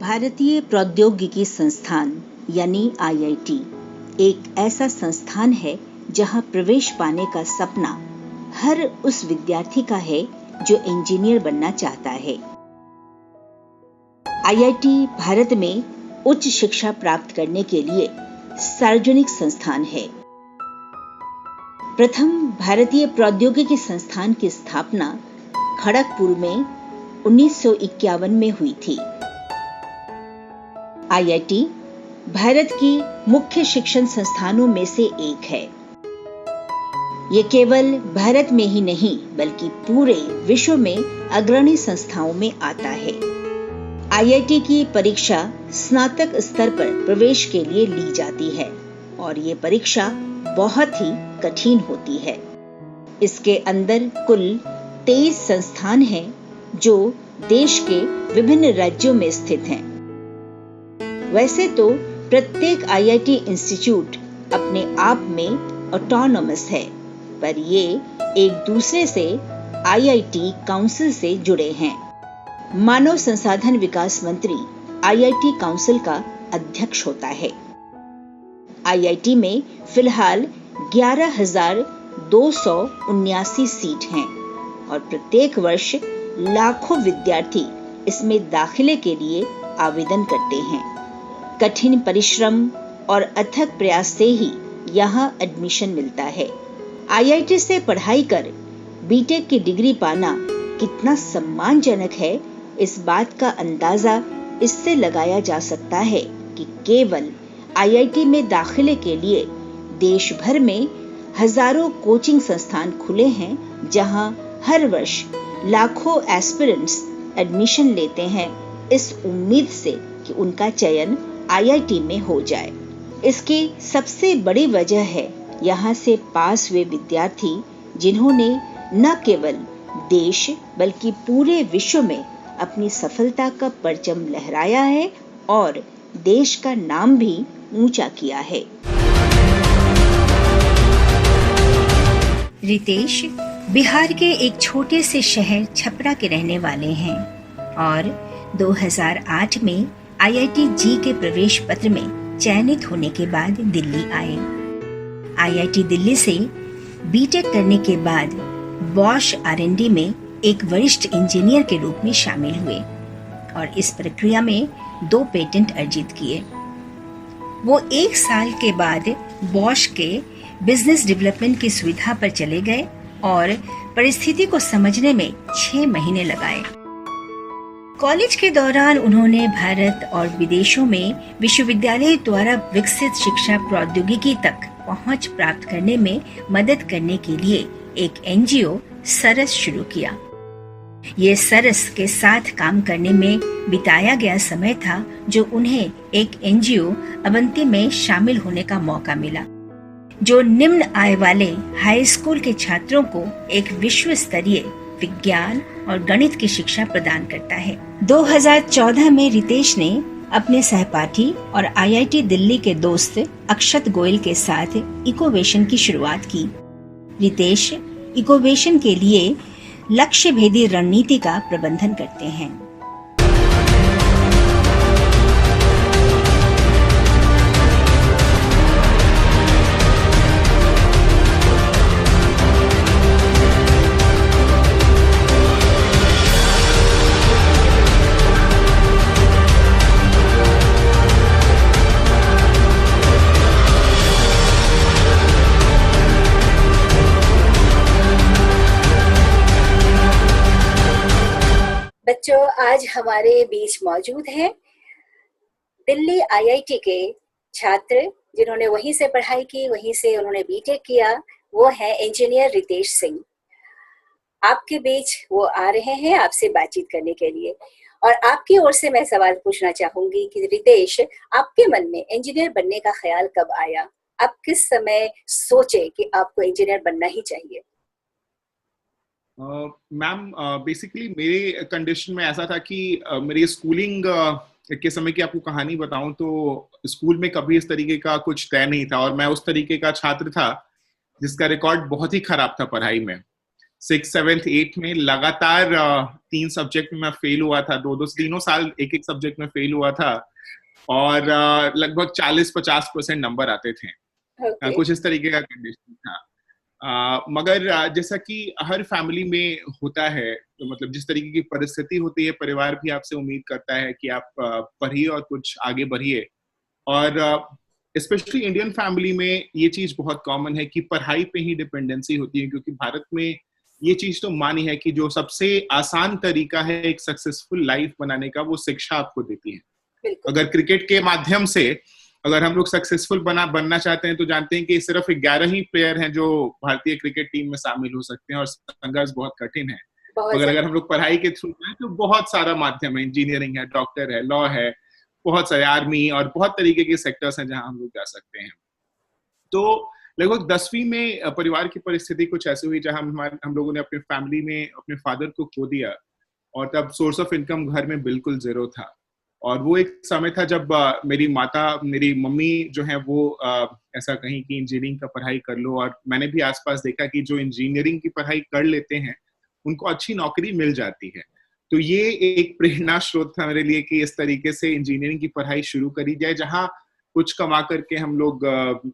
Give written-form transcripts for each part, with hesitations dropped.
भारतीय प्रौद्योगिकी संस्थान यानी IIT एक ऐसा संस्थान है जहां प्रवेश पाने का सपना हर उस विद्यार्थी का है जो इंजीनियर बनना चाहता है। IIT भारत में उच्च शिक्षा प्राप्त करने के लिए सार्वजनिक संस्थान है। प्रथम भारतीय प्रौद्योगिकी संस्थान की स्थापना खड़गपुर में 1951 में हुई थी। IIT भारत की मुख्य शिक्षण संस्थानों में से एक है। ये केवल भारत में ही नहीं बल्कि पूरे विश्व में अग्रणी संस्थाओं में आता है। IIT की परीक्षा स्नातक स्तर पर प्रवेश के लिए ली जाती है और ये परीक्षा बहुत ही कठिन होती है। इसके अंदर कुल 23 संस्थान हैं जो देश के विभिन्न राज्यों में स्थित हैं। वैसे तो प्रत्येक IIT इंस्टीट्यूट अपने आप में ऑटोनोमस है, पर ये एक दूसरे से IIT काउंसिल से जुड़े हैं। मानव संसाधन विकास मंत्री IIT काउंसिल का अध्यक्ष होता है। IIT में फिलहाल 11,279 सीट हैं और प्रत्येक वर्ष लाखों विद्यार्थी इसमें दाखिले के लिए आवेदन करते हैं। कठिन परिश्रम और अथक प्रयास से ही यहाँ एडमिशन मिलता है। IIT से पढ़ाई कर बीटेक की डिग्री पाना कितना सम्मानजनक है, इस बात का अंदाजा इससे लगाया जा सकता है कि केवल IIT में दाखिले के लिए देश भर में हजारों कोचिंग संस्थान खुले हैं, जहां हर वर्ष लाखों एस्पिरेंट्स एडमिशन लेते हैं इस उम्मीद से कि उनका चयन IIT में हो जाए। इसकी सबसे बड़ी वजह है यहाँ से पास हुए विद्यार्थी जिन्होंने न केवल देश बल्कि पूरे विश्व में अपनी सफलता का परचम लहराया है और देश का नाम भी ऊंचा किया है। रितेश बिहार के एक छोटे से शहर छपरा के रहने वाले हैं और 2008 में IIT जी के प्रवेश पत्र में चयनित होने के बाद दिल्ली आए। IIT दिल्ली से बीटेक करने के बाद बॉश R&D में एक वरिष्ठ इंजीनियर के रूप में शामिल हुए और इस प्रक्रिया में 2 पेटेंट अर्जित किए। वो 1 साल के बाद बॉश के बिजनेस डेवलपमेंट की सुविधा पर चले गए और परिस्थिति को समझने में 6 महीने लगाए। कॉलेज के दौरान उन्होंने भारत और विदेशों में विश्वविद्यालय द्वारा विकसित शिक्षा प्रौद्योगिकी तक पहुंच प्राप्त करने में मदद करने के लिए एक NGO सरस शुरू किया। ये सरस के साथ काम करने में बिताया गया समय था जो उन्हें एक NGO अवंती में शामिल होने का मौका मिला, जो निम्न आय वाले हाई स्कूल के छात्रों को एक विश्व स्तरीय विज्ञान और गणित की शिक्षा प्रदान करता है। 2014 में रितेश ने अपने सहपाठी और IIT दिल्ली के दोस्त अक्षत गोयल के साथ इकोवेशन की शुरुआत की। रितेश इकोवेशन के लिए लक्ष्य भेदी रणनीति का प्रबंधन करते हैं। बच्चों, आज हमारे बीच मौजूद हैं दिल्ली IIT के छात्र जिन्होंने वहीं से पढ़ाई की, वहीं से उन्होंने बीटेक किया। वो हैं इंजीनियर रितेश सिंह। आपके बीच वो आ रहे हैं आपसे बातचीत करने के लिए और आपकी ओर से मैं सवाल पूछना चाहूंगी कि रितेश, आपके मन में इंजीनियर बनने का ख्याल कब आया? आप किस समय सोचे कि आपको इंजीनियर बनना ही चाहिए? मैम, बेसिकली मेरे कंडीशन में ऐसा था कि मेरी स्कूलिंग के समय की आपको कहानी बताऊं तो स्कूल में कभी इस तरीके का कुछ तय नहीं था और मैं उस तरीके का छात्र था जिसका रिकॉर्ड बहुत ही खराब था पढ़ाई में। 6th 7th 8th में लगातार 3 सब्जेक्ट में मैं फेल हुआ था, तीनों साल एक एक सब्जेक्ट में फेल हुआ था, और लगभग 40-50% नंबर आते थे। Okay. कुछ इस तरीके का कंडीशन था। मगर जैसा कि हर फैमिली में होता है, तो मतलब जिस तरीके की परिस्थिति होती है, परिवार भी आपसे उम्मीद करता है कि आप पढ़िए और कुछ आगे बढ़िए। और स्पेशली इंडियन फैमिली में ये चीज बहुत कॉमन है कि पढ़ाई पे ही डिपेंडेंसी होती है, क्योंकि भारत में ये चीज तो मानी है कि जो सबसे आसान तरीका है एक सक्सेसफुल लाइफ बनाने का, वो शिक्षा आपको देती है। अगर क्रिकेट के माध्यम से अगर हम लोग सक्सेसफुल बनना चाहते हैं, तो जानते हैं कि सिर्फ 11 ही प्लेयर हैं जो भारतीय क्रिकेट टीम में शामिल हो सकते हैं, और संघर्ष बहुत कठिन है। मगर अगर हम लोग पढ़ाई के थ्रू हैं, तो बहुत सारा माध्यम है, इंजीनियरिंग है, डॉक्टर है, लॉ है, बहुत सारे आर्मी, और बहुत तरीके के सेक्टर्स हैं जहां हम लोग जा सकते हैं। तो लगभग 10वीं में परिवार की परिस्थिति कुछ ऐसी हुई जहां हम लोगों ने अपने फैमिली में अपने फादर को खो दिया, और तब सोर्स ऑफ इनकम घर में बिल्कुल जीरो था। और वो एक समय था जब मेरी मम्मी जो है वो ऐसा कहीं कि इंजीनियरिंग का पढ़ाई कर लो, और मैंने भी आसपास देखा कि जो इंजीनियरिंग की पढ़ाई कर लेते हैं उनको अच्छी नौकरी मिल जाती है। तो ये एक प्रेरणा स्रोत था मेरे लिए कि इस तरीके से इंजीनियरिंग की पढ़ाई शुरू करी जाए, जहां कुछ कमा करके हम लोग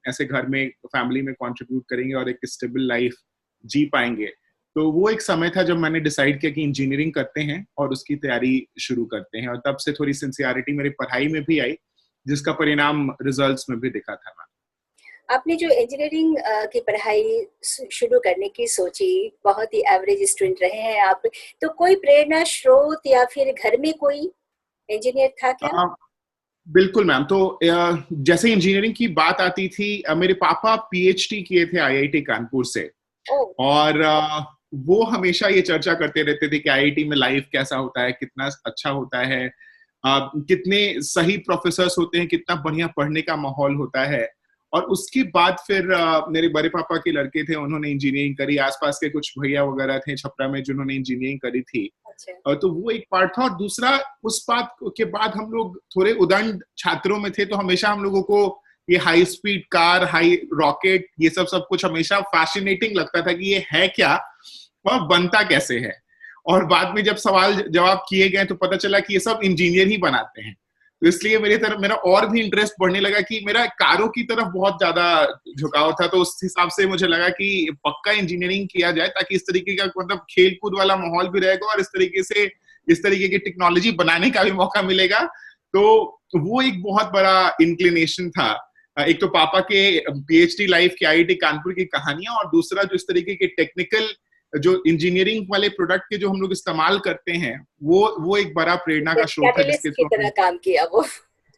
ऐसे घर में फैमिली में कंट्रीब्यूट करेंगे और एक स्टेबल लाइफ जी पाएंगे। तो वो एक समय था जब मैंने डिसाइड किया कि इंजीनियरिंग करते हैं और उसकी तैयारी शुरू करते हैं, और तब से थोड़ी सिंसियरिटी मेरी पढ़ाई में भी आई, जिसका परिणाम रिजल्ट्स में भी दिखा था। आपने जो इंजीनियरिंग की पढ़ाई शुरू करने की सोची, बहुत ही एवरेज स्टूडेंट रहे हैं आप, तो कोई प्रेरणा स्रोत या फिर घर में कोई इंजीनियर था क्या? बिल्कुल मैम। तो जैसे इंजीनियरिंग की बात आती थी, मेरे पापा पीएचडी किए थे आईआईटी कानपुर से, और वो हमेशा ये चर्चा करते रहते थे कि आईआईटी में लाइफ कैसा होता है, कितना अच्छा होता है, कितने सही प्रोफेसर्स होते हैं, कितना बढ़िया पढ़ने का माहौल होता है। और उसके बाद फिर मेरे बड़े पापा के लड़के थे, उन्होंने इंजीनियरिंग करी, आसपास के कुछ भैया वगैरह थे छपरा में जिन्होंने इंजीनियरिंग करी थी। तो वो एक पार्ट था। और दूसरा, उस बात के बाद हम लोग थोड़े उदंड छात्रों में थे, तो हमेशा हम लोगों को ये high speed car, high rocket, ये सब कुछ हमेशा फैसिनेटिंग लगता था कि ये है क्या और बनता कैसे है। और बाद में जब सवाल जवाब किए गए तो पता चला कि ये सब इंजीनियर ही बनाते हैं। तो इसलिए मेरा और भी इंटरेस्ट बढ़ने लगा कि मेरा कारों की तरफ बहुत ज्यादा झुकाव था। तो उस हिसाब से मुझे लगा कि पक्का इंजीनियरिंग किया जाए, ताकि इस तरीके का मतलब खेल कूद वाला माहौल भी रहेगा और इस तरीके की टेक्नोलॉजी बनाने का भी मौका मिलेगा। तो वो एक बहुत बड़ा इंक्लिनेशन था। एक तो पापा के पीएचडी लाइफ की आईआईटी कानपुर की कहानियां, और दूसरा जो इस तरीके के टेक्निकल जो इंजीनियरिंग वाले प्रोडक्ट के जो हम लोग इस्तेमाल करते हैं, वो एक बड़ा प्रेरणा का स्रोत है, जिसके की तरह काम किया, वो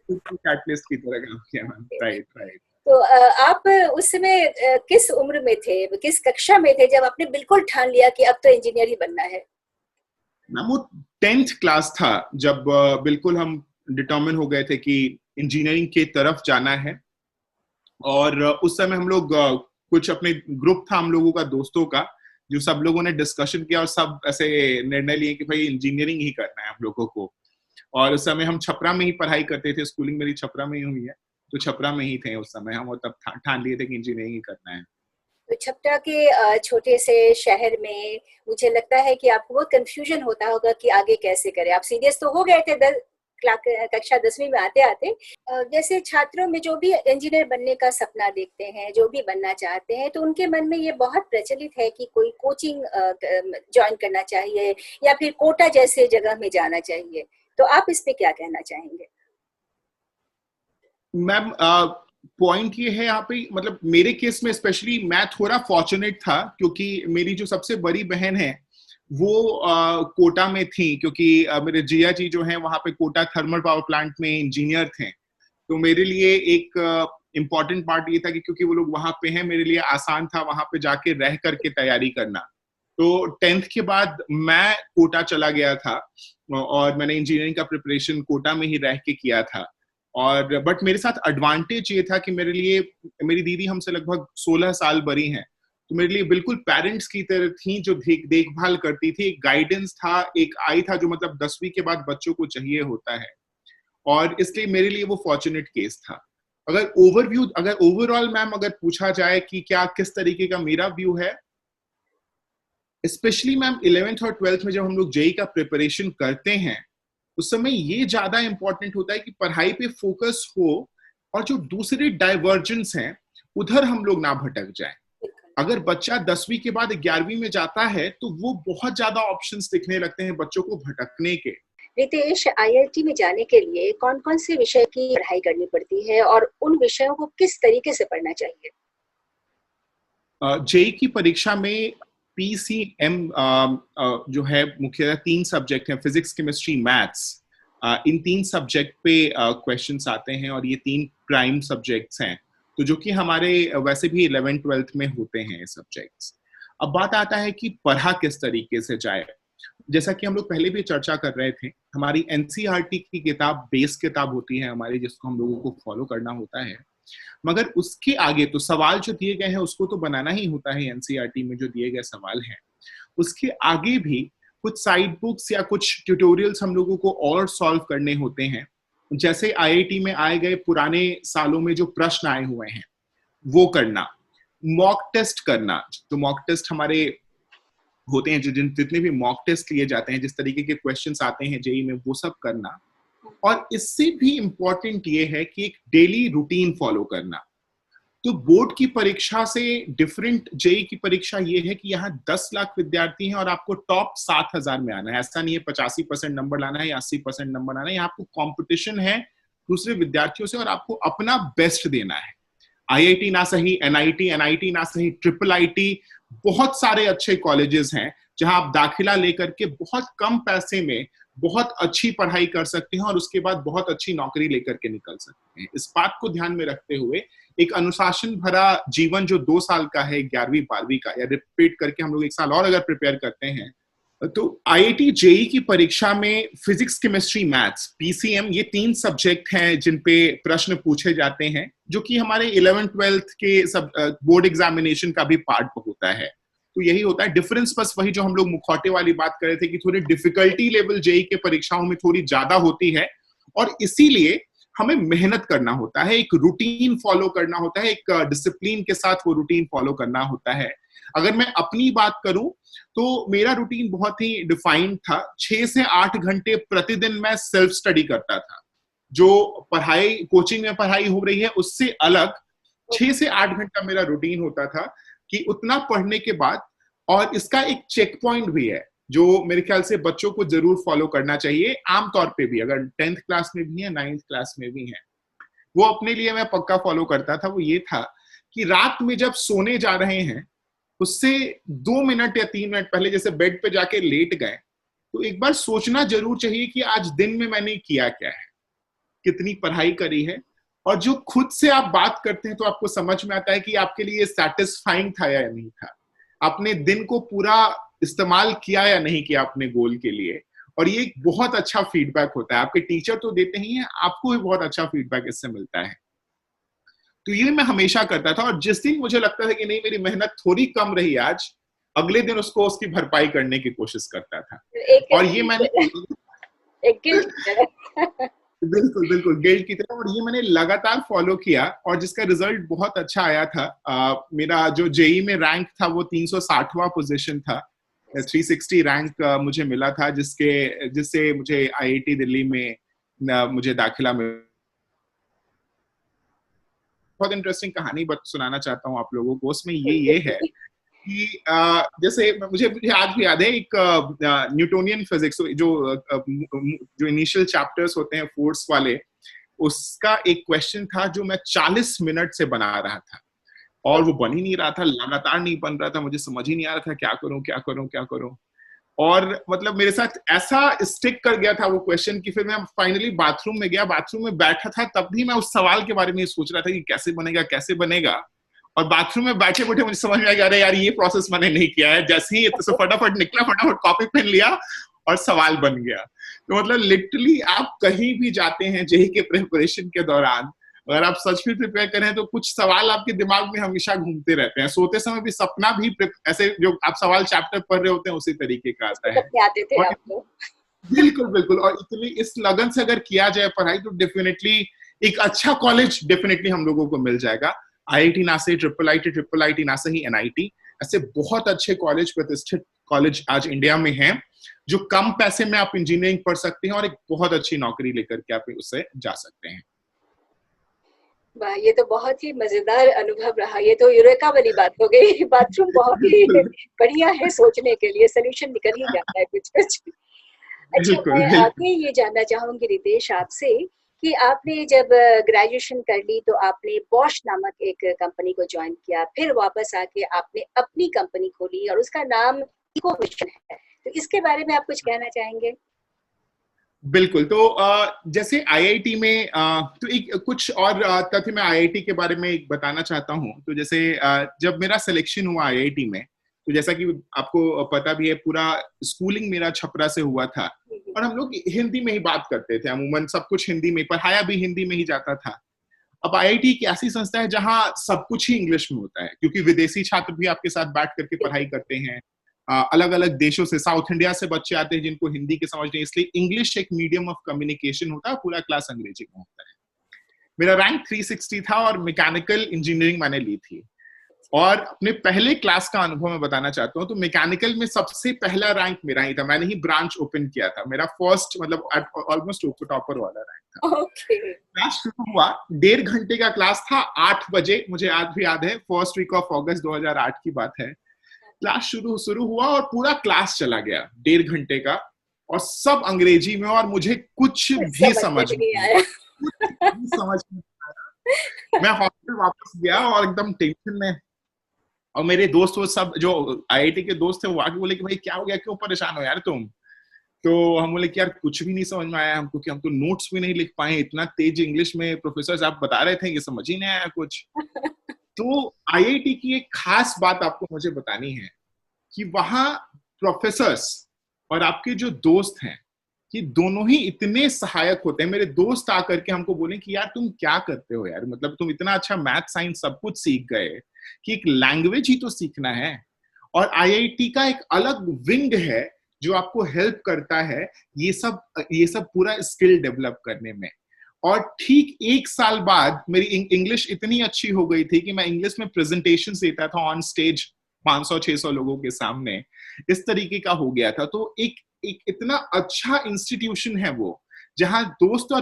कैटलिस्ट की तरह काम किया। राइट। तो आप उस समय किस उम्र में थे, किस कक्षा में थे जब आपने बिल्कुल ठान लिया कि अब तो इंजीनियर ही बनना है? ना, वो 10th क्लास था जब बिल्कुल हम डिटरमिन हो गए थे कि इंजीनियरिंग की तरफ जाना है। और उस समय हम लोग कुछ अपने ग्रुप था हम लोगों का, दोस्तों का, जो सब लोगों ने डिस्कशन किया और सब ऐसे निर्णय लिए कि भाई इंजीनियरिंग ही करना है हम लोगों को। और उस समय हम छपरा में ही पढ़ाई करते थे, स्कूलिंग मेरी छपरा में ही हुई है, तो छपरा में ही थे उस समय हम, और तब ठान लिए थे कि इंजीनियरिंग ही करना है। तो छपरा के छोटे से शहर में मुझे लगता है कि आपको बहुत कंफ्यूजन होता होगा कि आगे कैसे करें। आप सीरियस तो हो गए थे कक्षा 10वीं में आते आते। जैसे छात्रों में जो भी इंजीनियर बनने का सपना देखते हैं, जो भी बनना चाहते हैं, तो उनके मन में ये बहुत प्रचलित है कि कोई कोचिंग ज्वाइन करना चाहिए या फिर कोटा जैसे जगह में जाना चाहिए। तो आप इस पे क्या कहना चाहेंगे? मैम, पॉइंट ये है यहाँ पे, मतलब मेरे केस में स्पेशली मैं थोड़ा फॉर्चुनेट था, क्योंकि मेरी जो सबसे बड़ी बहन है वो कोटा में थी, क्योंकि मेरे जिया जी जो हैं वहां पे कोटा थर्मल पावर प्लांट में इंजीनियर थे। तो मेरे लिए एक इम्पॉर्टेंट पार्ट ये था कि क्योंकि वो लोग वहां पे हैं, मेरे लिए आसान था वहां पे जाके रह करके तैयारी करना। तो 10th के बाद मैं कोटा चला गया था, और मैंने इंजीनियरिंग का प्रिपरेशन कोटा में ही रह के किया था। और बट मेरे साथ एडवांटेज ये था कि मेरे लिए, मेरी दीदी हमसे लगभग 16 साल बड़ी हैं, तो मेरे लिए बिल्कुल पेरेंट्स की तरह थी, जो देखभाल करती थी, एक गाइडेंस था, एक आई था, जो मतलब 10वीं के बाद बच्चों को चाहिए होता है। और इसलिए मेरे लिए वो फॉर्चुनेट केस था। अगर ओवरऑल मैम अगर पूछा जाए कि क्या किस तरीके का मेरा व्यू है, स्पेशली मैम 11th और 12th में जब हम लोग जेई का प्रिपरेशन करते हैं, उस समय ये ज्यादा इंपॉर्टेंट होता है कि पढ़ाई पे फोकस हो और जो दूसरे डाइवर्जेंस हैं उधर हम लोग ना भटक जाएं। अगर बच्चा 10वीं के बाद 11वीं में जाता है तो वो बहुत ज्यादा ऑप्शंस दिखने लगते हैं बच्चों को भटकने के। रितेश, आईआईटी में जाने के लिए कौन कौन से विषय की पढ़ाई करनी पड़ती है और उन विषयों को किस तरीके से पढ़ना चाहिए? जेई की परीक्षा में पीसीएम जो है मुख्यतः 3 सब्जेक्ट हैं, फिजिक्स, केमिस्ट्री, मैथ्स। इन 3 सब्जेक्ट पे क्वेश्चंस आते हैं और ये 3 प्राइम सब्जेक्ट्स हैं, तो जो कि हमारे वैसे भी 11th 12th में होते हैं ये सब्जेक्ट्स। अब बात आता है कि पढ़ा किस तरीके से जाए। जैसा कि हम लोग पहले भी चर्चा कर रहे थे, हमारी एनसीईआरटी की किताब बेस किताब होती है हमारी, जिसको हम लोगों को फॉलो करना होता है। मगर उसके आगे तो सवाल जो दिए गए हैं उसको तो बनाना ही होता है, एनसीईआरटी में जो दिए गए सवाल हैं। उसके आगे भी कुछ साइड बुक्स या कुछ ट्यूटोरियल्स हम लोगों को और सॉल्व करने होते हैं। जैसे आईआईटी में आए गए पुराने सालों में जो प्रश्न आए हुए हैं वो करना, मॉक टेस्ट करना। जो मॉक टेस्ट हमारे होते हैं, जितने भी मॉक टेस्ट लिए जाते हैं, जिस तरीके के क्वेश्चंस आते हैं जेई में, वो सब करना। और इससे भी इंपॉर्टेंट ये है कि एक डेली रूटीन फॉलो करना। तो बोर्ड की परीक्षा से डिफरेंट जेई की परीक्षा ये है कि यहाँ 10 लाख विद्यार्थी हैं और आपको टॉप 7,000 में आना है। ऐसा नहीं है 85% नंबर लाना है या 80% नंबर लाना है। यहाँ आपको कॉम्पिटिशन है दूसरे विद्यार्थियों से और आपको अपना बेस्ट देना है। आईआईटी ना सही, एनआईटी ना सही, ट्रिपल आईटी, बहुत सारे अच्छे कॉलेजेस हैं जहां आप दाखिला लेकर के बहुत कम पैसे में बहुत अच्छी पढ़ाई कर सकते हैं और उसके बाद बहुत अच्छी नौकरी लेकर के निकल सकते हैं। इस बात को ध्यान में रखते हुए एक अनुशासन भरा जीवन जो 2 साल का है, 11वीं 12वीं का, या रिपीट करके हम लोग 1 साल और अगर प्रिपेयर करते हैं, तो आईआईटी जेई की परीक्षा में फिजिक्स, केमिस्ट्री, मैथ्स, पीसीएम, ये 3 सब्जेक्ट हैं जिन पे प्रश्न पूछे जाते हैं, जो कि हमारे 11th 12th के सब बोर्ड एग्जामिनेशन का भी पार्ट होता है। तो यही होता है डिफरेंस। बस वही जो हम लोग मुखौटे वाली बात कर रहे थे कि थोड़ी डिफिकल्टी लेवल जेई के परीक्षाओं में थोड़ी ज्यादा होती है और इसीलिए हमें मेहनत करना होता है, एक रूटीन फॉलो करना होता है, एक डिसिप्लिन के साथ वो रूटीन फॉलो करना होता है। अगर मैं अपनी बात करूं तो मेरा रूटीन बहुत ही डिफाइंड था। 6 से 8 घंटे प्रतिदिन मैं सेल्फ स्टडी करता था। जो पढ़ाई कोचिंग में पढ़ाई हो रही है उससे अलग 6 से 8 घंटा मेरा रूटीन होता था कि उतना पढ़ने के बाद, और इसका एक चेक पॉइंट भी है जो मेरे ख्याल से बच्चों को जरूर फॉलो करना चाहिए, आमतौर पे भी, अगर 10th क्लास में भी है, 9th क्लास में भी है, वो अपने लिए मैं पक्का फॉलो करता था। वो ये था कि रात में जब सोने जा रहे हैं उससे 2 मिनट या 3 मिनट पहले जैसे बेड पे जाके लेट गए तो एक बार सोचना जरूर चाहिए कि आज दिन में मैंने किया क्या है, कितनी पढ़ाई करी है। और जो खुद से आप बात करते हैं तो आपको समझ में आता है कि आपके लिए सेटिस्फाइंग था या नहीं था, आपने दिन को पूरा इस्तेमाल किया या नहीं किया अपने गोल के लिए। और ये एक बहुत अच्छा फीडबैक होता है। आपके टीचर तो देते ही हैं, आपको भी बहुत अच्छा फीडबैक इससे मिलता है। तो ये मैं हमेशा करता था और जिस दिन मुझे लगता था कि नहीं मेरी मेहनत थोड़ी कम रही आज, अगले दिन उसकी भरपाई करने की कोशिश करता था। और ये मैंने बिल्कुल बिल्कुल गिल्ड की तरह, और ये मैंने लगातार फॉलो किया और जिसका रिजल्ट बहुत अच्छा आया था। मेरा जो जेई में रैंक था वो 360वां पोजीशन था। 360 रैंक मुझे मिला था, जिससे मुझे आईआईटी दिल्ली में मुझे दाखिला मिला। बहुत इंटरेस्टिंग कहानी सुनाना चाहता हूँ आप लोगों को। उसमें ये है कि जैसे मुझे आज भी याद है, एक न्यूटोनियन फिजिक्स जो इनिशियल चैप्टर्स होते हैं फोर्स वाले, उसका एक क्वेश्चन था जो मैं 40 मिनट से बना रहा था और वो बन ही नहीं रहा था, लगातार नहीं बन रहा था। मुझे समझ ही नहीं आ रहा था क्या करूं। और मतलब मेरे साथ ऐसा स्टिक कर गया था वो क्वेश्चन कि फिर मैं फाइनली बाथरूम में गया, बाथरूम में बैठा था, तब भी मैं उस सवाल के बारे में सोच रहा था कि कैसे बनेगा। और बाथरूम में बैठे बैठे मुझे समझ में आ गया, अरे यार ये प्रोसेस मैंने नहीं किया है। जैसे ही तो फटाफट निकला, फटाफट कॉपी पेन लिया और सवाल बन गया। तो मतलब लिटरली आप कहीं भी जाते हैं जेई के प्रिपरेशन के दौरान, अगर आप सच में प्रिपेयर करें तो कुछ सवाल आपके दिमाग में हमेशा घूमते रहते हैं। सोते समय भी सपना भी ऐसे जो आप सवाल चैप्टर पढ़ रहे होते हैं उसी तरीके का आता है। बिल्कुल। और इतनी इस लगन से अगर किया जाए पढ़ाई तो डेफिनेटली एक अच्छा कॉलेज डेफिनेटली हम लोगों को मिल जाएगा। आईआईटी ना सही, ट्रिपल आईटी ना सही, एनआईटी, ऐसे बहुत अच्छे कॉलेज, प्रतिष्ठित कॉलेज आज इंडिया में हैं, जो कम पैसे में आप इंजीनियरिंग पढ़ सकते हैं और एक बहुत अच्छी नौकरी लेकर के आप उससे जा सकते हैं। वाह, ये तो बहुत ही मजेदार अनुभव रहा। ये तो यूरेका वाली बात हो गई। बाथरूम बहुत ही बढ़िया है, सोचने के लिए सॉल्यूशन निकल ही जाता है कुछ कुछ। अच्छा, बिल्कुल मैं बिल्कुल। आगे ये जानना चाहूंगी रितेश आपसे कि आपने जब ग्रेजुएशन कर ली तो आपने बॉश नामक एक कंपनी को ज्वाइन किया, फिर वापस आके आपने अपनी कंपनी खोली और उसका नाम इकोविजन है। तो इसके बारे में आप कुछ कहना चाहेंगे? बिल्कुल। तो जैसे आईआईटी में तो एक कुछ और तथ्य मैं आईआईटी के बारे में एक बताना चाहता हूँ। तो जैसे जब मेरा सिलेक्शन हुआ आईआईटी में, तो जैसा कि आपको पता भी है, पूरा स्कूलिंग मेरा छपरा से हुआ था और हम लोग हिंदी में ही बात करते थे। अमूमन सब कुछ हिंदी में, पढ़ाया भी हिंदी में ही जाता था। अब आईआईटी एक ऐसी संस्था है जहाँ सब कुछ ही इंग्लिश में होता है, क्योंकि विदेशी छात्र भी आपके साथ बैठ करके पढ़ाई करते हैं। अलग अलग देशों से, साउथ इंडिया से बच्चे आते हैं जिनको हिंदी की समझ नहीं, इसलिए इंग्लिश एक मीडियम ऑफ कम्युनिकेशन होता है, पूरा क्लास अंग्रेजी में होता है। मेरा रैंक 360 था और मैकेनिकल इंजीनियरिंग मैंने ली थी। और अपने पहले क्लास का अनुभव मैं बताना चाहता हूँ। तो मैकेनिकल में सबसे पहला रैंक मेरा ही था, मैंने ही ब्रांच ओपन किया था। मेरा फर्स्ट मतलब ऑलमोस्ट टॉपर वाला रैंक था। ओके। क्लास शुरू हुआ, 1.5 घंटे का क्लास था, 8 बजे, मुझे आज भी याद है, फर्स्ट वीक ऑफ अगस्त 2008 की बात है। क्लास शुरू हुआ और पूरा क्लास चला गया 1.5 घंटे का, और सब अंग्रेजी में, और मुझे कुछ भी समझ समझ में नहीं नहीं आया। कुछ भी समझ नहीं आया। मैं हॉस्टल वापस गया और एकदम टेंशन में, और मेरे दोस्त वो सब जो आईआईटी के दोस्त थे वो आके बोले कि भाई क्या हो गया, क्यों परेशान हो यार तुम? तो हम बोले कि यार कुछ भी नहीं समझ में आया हमको, कि हम तो नोट्स भी नहीं लिख पाए, इतना तेज इंग्लिश में प्रोफेसर साहब बता रहे थे कि समझ ही नहीं आया कुछ। तो आईआईटी की एक खास बात आपको मुझे बतानी है कि वहां प्रोफेसर्स और आपके जो दोस्त हैं, ये दोनों ही इतने सहायक होते हैं। मेरे दोस्त आकर के हमको बोले कि यार तुम क्या करते हो यार, मतलब तुम इतना अच्छा मैथ साइंस सब कुछ सीख गए कि एक लैंग्वेज ही तो सीखना है। और आईआईटी का एक अलग विंग है जो आपको हेल्प करता है ये सब पूरा स्किल डेवलप करने में। और ठीक 1 साल बाद मेरी इंग्लिश इतनी अच्छी हो गई थी कि मैं इंग्लिश में प्रेजेंटेशन देता था ऑन स्टेज 500-600 लोगों के सामने, इस तरीके का हो गया था। तो एक इतना अच्छा इंस्टीट्यूशन है वो, जहां दोस्त और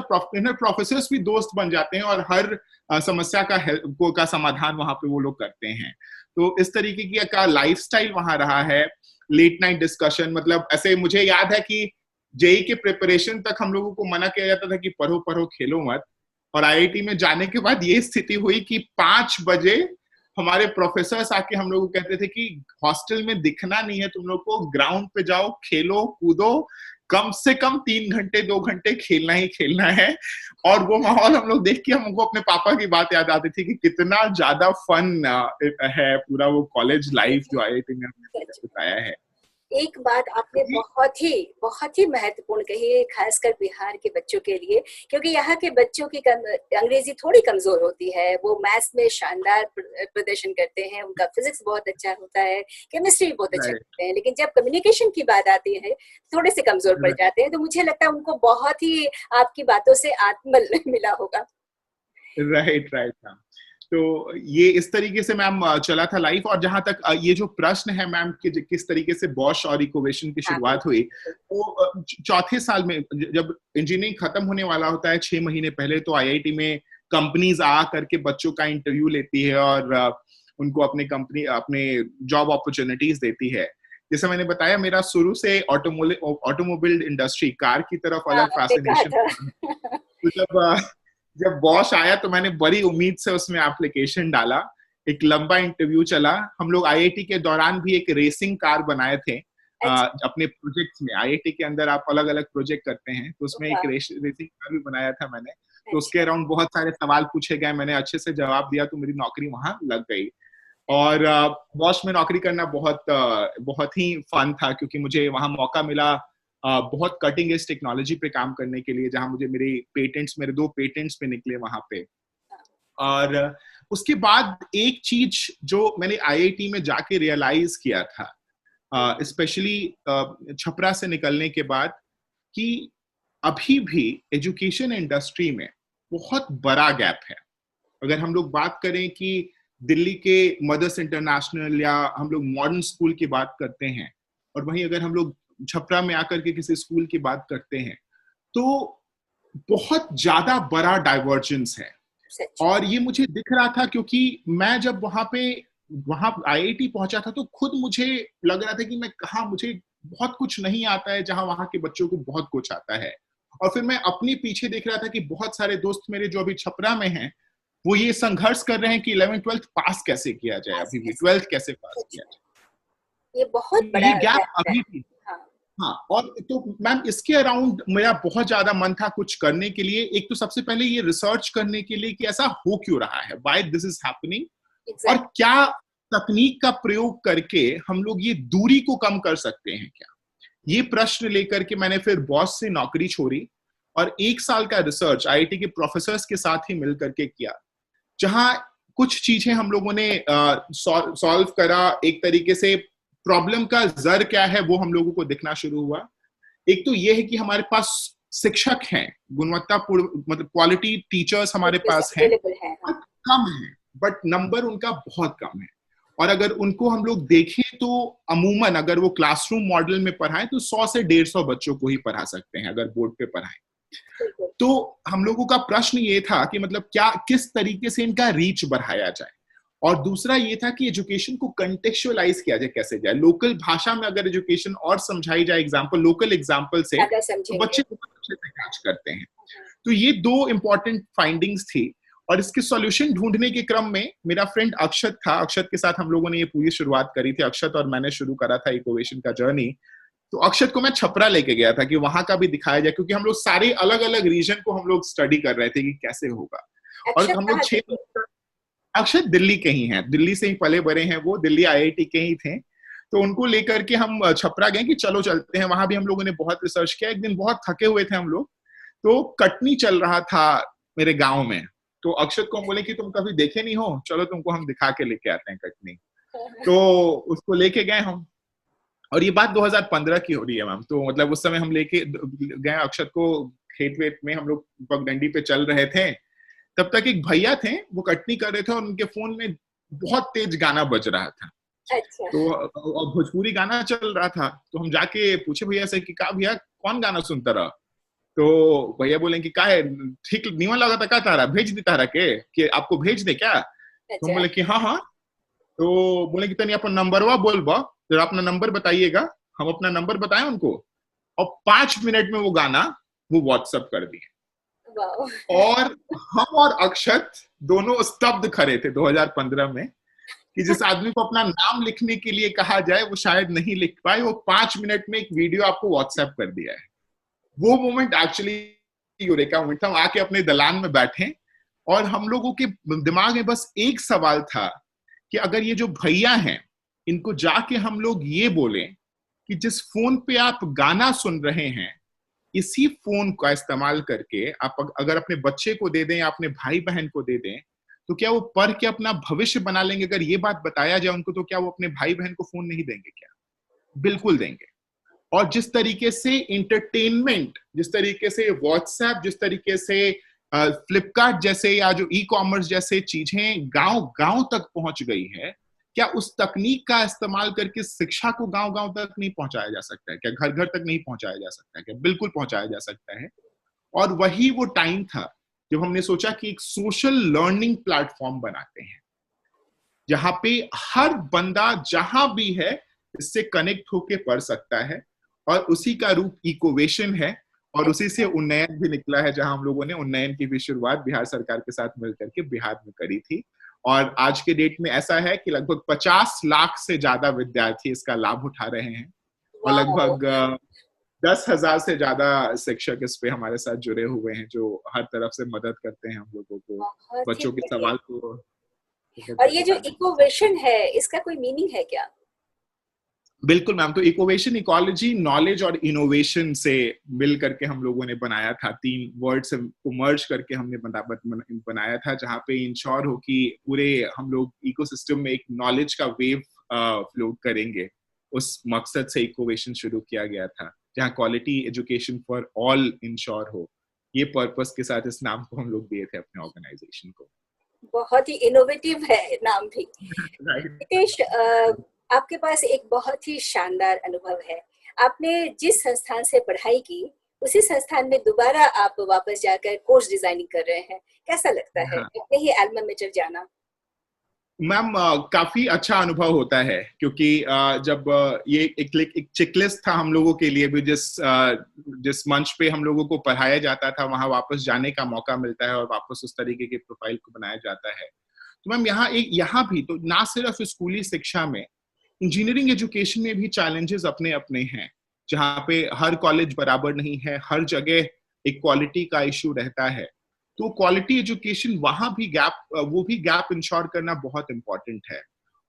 प्रोफेसर्स भी दोस्त बन जाते हैं और हर समस्या का समाधान वहां पे वो लोग करते हैं। तो इस तरीके की का लाइफस्टाइल वहां रहा है। लेट नाइट डिस्कशन, मतलब ऐसे मुझे याद है कि जेई के प्रिपरेशन तक हम लोगों को मना किया जाता था कि पढ़ो पढ़ो खेलो मत, और आईआईटी में जाने के बाद ये स्थिति हुई कि 5 बजे हमारे प्रोफेसर्स आके हम लोग को कहते थे कि हॉस्टल में दिखना नहीं है तुम लोग को, ग्राउंड पे जाओ, खेलो कूदो, कम से कम 3 घंटे 2 घंटे खेलना ही खेलना है। और वो माहौल हम लोग देख के हमको अपने पापा की बात याद आती थी कि कितना ज्यादा फन है पूरा वो कॉलेज लाइफ जो आईआईटी में हमने बताया है। एक बात आपने बहुत ही महत्वपूर्ण कही है, खासकर बिहार के बच्चों के लिए, क्योंकि यहाँ के बच्चों की अंग्रेजी थोड़ी कमजोर होती है। वो मैथ्स में शानदार प्रदर्शन करते हैं, उनका फिजिक्स बहुत अच्छा होता है, केमिस्ट्री भी बहुत अच्छा करते हैं, लेकिन जब कम्युनिकेशन की बात आती है थोड़े से कमजोर पड़ जाते हैं। तो मुझे लगता है उनको बहुत ही आपकी बातों से आत्मबल मिला होगा। राइट हाँ। तो ये इस तरीके से मैम चला था लाइफ। और जहां तक ये जो प्रश्न है मैम कि किस तरीके से बॉश और इकोवेशन की शुरुआत हुई, वो चौथे साल में जब इंजीनियरिंग खत्म होने वाला होता है 6 महीने पहले, तो आईआईटी में कंपनीज आ करके बच्चों का इंटरव्यू लेती है और उनको अपने जॉब अपॉर्चुनिटीज देती है। जैसे मैंने बताया, मेरा शुरू से ऑटोमोबाइल इंडस्ट्री, कार की तरफ अलग फैसिनेशन। तो जब बॉश आया तो मैंने बड़ी उम्मीद से उसमें एप्लीकेशन डाला। एक लंबा इंटरव्यू चला। हम लोग आईआईटी के दौरान भी एक रेसिंग कार बनाए थे अपने प्रोजेक्ट्स में। आईआईटी के अंदर आप अलग अलग प्रोजेक्ट करते हैं, तो उसमें एक रेसिंग कार भी बनाया था मैंने। तो उसके अराउंड बहुत सारे सवाल पूछे गए, मैंने अच्छे से जवाब दिया, तो मेरी नौकरी वहां लग गई। और बॉश में नौकरी करना बहुत ही फन था, क्योंकि मुझे वहां मौका मिला बहुत कटिंग एज टेक्नोलॉजी पे काम करने के लिए, जहां मुझे मेरे 2 पेटेंट्स पे निकले वहां पे। और उसके बाद एक चीज जो मैंने आईआईटी में जाके रियलाइज किया था, स्पेशली छपरा से निकलने के बाद, कि अभी भी एजुकेशन इंडस्ट्री में बहुत बड़ा गैप है। अगर हम लोग बात करें कि दिल्ली के मदर्स इंटरनेशनल या हम लोग मॉडर्न स्कूल की बात करते हैं, और वहीं अगर हम लोग छपरा में आकर के किसी स्कूल की बात करते हैं तो बहुत ज्यादा बड़ा डाइवर्जेंस है। और ये मुझे दिख रहा था क्योंकि मैं जब वहां आईआईटी पहुंचा था तो खुद मुझे लग रहा था कि मैं कहाँ, मुझे बहुत कुछ नहीं आता है जहां वहां के बच्चों को बहुत कुछ आता है। और फिर मैं अपने पीछे देख रहा था कि बहुत सारे दोस्त मेरे जो अभी छपरा में हैं वो ये संघर्ष कर रहे हैं कि 11th-12th पास कैसे किया जाए, अभी भी 12th कैसे पास किया जाए। ये बहुत बड़ा ये गैप अभी भी। हाँ। हाँ, और तो मैम इसके अराउंड मेरा बहुत ज्यादा मन था कुछ करने के लिए। एक तो सबसे पहले ये रिसर्च करने के लिए कि ऐसा हो क्यों रहा है, व्हाई दिस इज हैपनिंग, और क्या तकनीक का प्रयोग करके हम लोग ये दूरी को कम कर सकते हैं क्या। ये प्रश्न लेकर के मैंने फिर बॉस से नौकरी छोड़ी और 1 साल का रिसर्च आईआईटी के प्रोफेसर्स के साथ ही मिल करके किया, जहां कुछ चीजें हम लोगों ने सॉल्व करा। एक तरीके से प्रॉब्लम का जर क्या है वो हम लोगों को दिखना शुरू हुआ। एक तो ये है कि हमारे पास शिक्षक हैं, गुणवत्तापूर्ण मतलब क्वालिटी टीचर्स हमारे पास हैं, कम है, बट नंबर उनका बहुत कम है। और अगर उनको हम लोग देखें तो अमूमन अगर वो क्लासरूम मॉडल में पढ़ाएं तो 100 से 150 बच्चों को ही पढ़ा सकते हैं अगर बोर्ड पे पढ़ाएं। तो हम लोगों का प्रश्न ये था कि मतलब क्या, किस तरीके से इनका रीच बढ़ाया जाए। और दूसरा ये था कि एजुकेशन को कंटेक्चुअलाइज किया जाए, कैसे जाए लोकल भाषा में, अगर एजुकेशन और समझाई जाए एग्जाम्पल, लोकल एग्जाम्पल से, तो बच्चे बहुत अच्छे से कैच करते हैं। तो ये 2 इंपॉर्टेंट फाइंडिंग्स थी। और इसके सॉल्यूशन ढूंढने के क्रम में मेरा फ्रेंड अक्षत था, अक्षत के साथ हम लोगों ने ये पूरी शुरुआत करी थी। अक्षत और मैंने शुरू करा था इकोवेशन का जर्नी। तो अक्षत को मैं छपरा लेके गया था कि वहां का भी दिखाया जाए, क्योंकि हम लोग सारे अलग अलग रीजन को हम लोग स्टडी कर रहे थे कि कैसे होगा। और हम लोग 6 अक्षत दिल्ली के ही हैं, दिल्ली से ही पले बड़े हैं, वो दिल्ली आईआईटी के ही थे। तो उनको लेकर के हम छपरा गए कि चलो चलते हैं। वहां भी हम लोगों ने बहुत रिसर्च किया। एक दिन बहुत थके हुए थे हम लोग, तो कटनी चल रहा था मेरे गांव में। तो अक्षत को हम बोले कि तुम कभी देखे नहीं हो, चलो तुमको हम दिखा के लेके आते हैं कटनी। तो उसको लेके गए हम, और ये बात 2015 की हो रही है मैम। तो मतलब उस समय हम लेके गए अक्षत को खेत वेत में, हम लोग पगडंडी पे चल रहे थे। तब तक एक भैया थे, वो कटनी कर रहे थे और उनके फोन में बहुत तेज गाना बज रहा था। अच्छा। तो और भोजपुरी गाना चल रहा था। तो हम जाके पूछे भैया से कि का भैया कौन गाना सुनता रहा। तो भैया बोले कि का है, ठीक नीमन लगा था, का तारा भेज दी तारा के कि आपको भेज दे क्या। तो बोले कि हाँ हाँ। तो बोले कि तनी अपन नंबरवा बोलबा, जरा अपना नंबर बताइएगा। हम अपना नंबर बताएं उनको, और 5 मिनट में वो गाना वो व्हाट्सएप कर दिए। और हम और अक्षत दोनों स्तब्ध खड़े थे 2015 में कि जिस आदमी को अपना नाम लिखने के लिए कहा जाए वो शायद नहीं लिख पाए, वो 5 मिनट में एक वीडियो आपको व्हाट्सएप कर दिया है। वो मोमेंट एक्चुअली यूरेका मोमेंट था। हम आके अपने दलान में बैठे और हम लोगों के दिमाग में बस एक सवाल था कि अगर ये जो भैया हैं इनको जाके हम लोग ये बोलें कि जिस फोन पे आप गाना सुन रहे हैं, इसी फोन का इस्तेमाल करके आप अगर अपने बच्चे को दे दें या अपने भाई बहन को दे दें, तो क्या वो पढ़ के अपना भविष्य बना लेंगे। अगर ये बात बताया जाए उनको, तो क्या वो अपने भाई बहन को फोन नहीं देंगे क्या? बिल्कुल देंगे। और जिस तरीके से इंटरटेनमेंट, जिस तरीके से व्हाट्सएप, जिस तरीके से फ्लिपकार्ट जैसे या जो ई कॉमर्स जैसे चीजें गांव गांव तक पहुंच गई है, क्या उस तकनीक का इस्तेमाल करके शिक्षा को गांव गांव तक नहीं पहुंचाया जा सकता है क्या? घर घर तक नहीं पहुंचाया जा सकता है क्या? बिल्कुल पहुंचाया जा सकता है। और वही वो टाइम था जब हमने सोचा कि एक सोशल लर्निंग प्लेटफॉर्म बनाते हैं, जहां पे हर बंदा जहां भी है इससे कनेक्ट होके पढ़ सकता है। और उसी का रूप इकोवेशन है, और उसी से उन्नयन भी निकला है, जहां हम लोगों ने उन्नयन की भी शुरुआत बिहार सरकार के साथ मिलकर के बिहार में करी थी। और आज के डेट में ऐसा है कि लगभग 50 लाख से ज्यादा विद्यार्थी इसका लाभ उठा रहे हैं, और लगभग 10,000 से ज्यादा शिक्षक इस पे हमारे साथ जुड़े हुए हैं, जो हर तरफ से मदद करते हैं हम लोगों को, बच्चों के सवाल को। और ये जो इकोवेशन है, इसका कोई मीनिंग है क्या? बिल्कुल मैम। तो इकोवेशन, इकोलॉजी, नॉलेज और इनोवेशन से मिल करके हम लोगों ने बनाया था। 3 वर्ड्स को मर्ज करके हमने बनाया था, जहाँ पे इंश्योर हो कि पूरे हम लोग इकोसिस्टम में एक नॉलेज का वेव फ्लो करेंगे। उस मकसद से इकोवेशन शुरू किया गया था, जहाँ quality education for all ensure हो। ये पर्पस के साथ इस नाम को हम लोग दिए थे अपने ऑर्गेनाइजेशन को। बहुत ही इनोवेटिव है नाम भी। Right. नितेश, आपके पास एक बहुत ही शानदार अनुभव है। आपने जिस संस्थान से पढ़ाई की, उसी संस्थान में दोबारा आप वापस जाकर कोर्स डिजाइनिंग कर रहे हैं। कैसा लगता है हाँ अपने ही एल्मा मेटर जाना? मैम, काफी अच्छा अनुभव होता है क्योंकि जब ये एक चेकलिस्ट था हम लोगों के लिए भी, जिस मंच पे हम लोगों को पढ़ाया जाता था वहां वापस जाने का मौका मिलता है और वापस उस तरीके के प्रोफाइल को बनाया जाता है। तो मैम यहाँ भी तो ना सिर्फ स्कूली शिक्षा में, इंजीनियरिंग एजुकेशन में भी चैलेंजेस अपने अपने हैं, जहाँ पे हर कॉलेज बराबर नहीं है, हर जगह एक क्वालिटी का इशू रहता है। तो क्वालिटी एजुकेशन वहां भी वो भी गैप इंश्योर करना बहुत इंपॉर्टेंट है।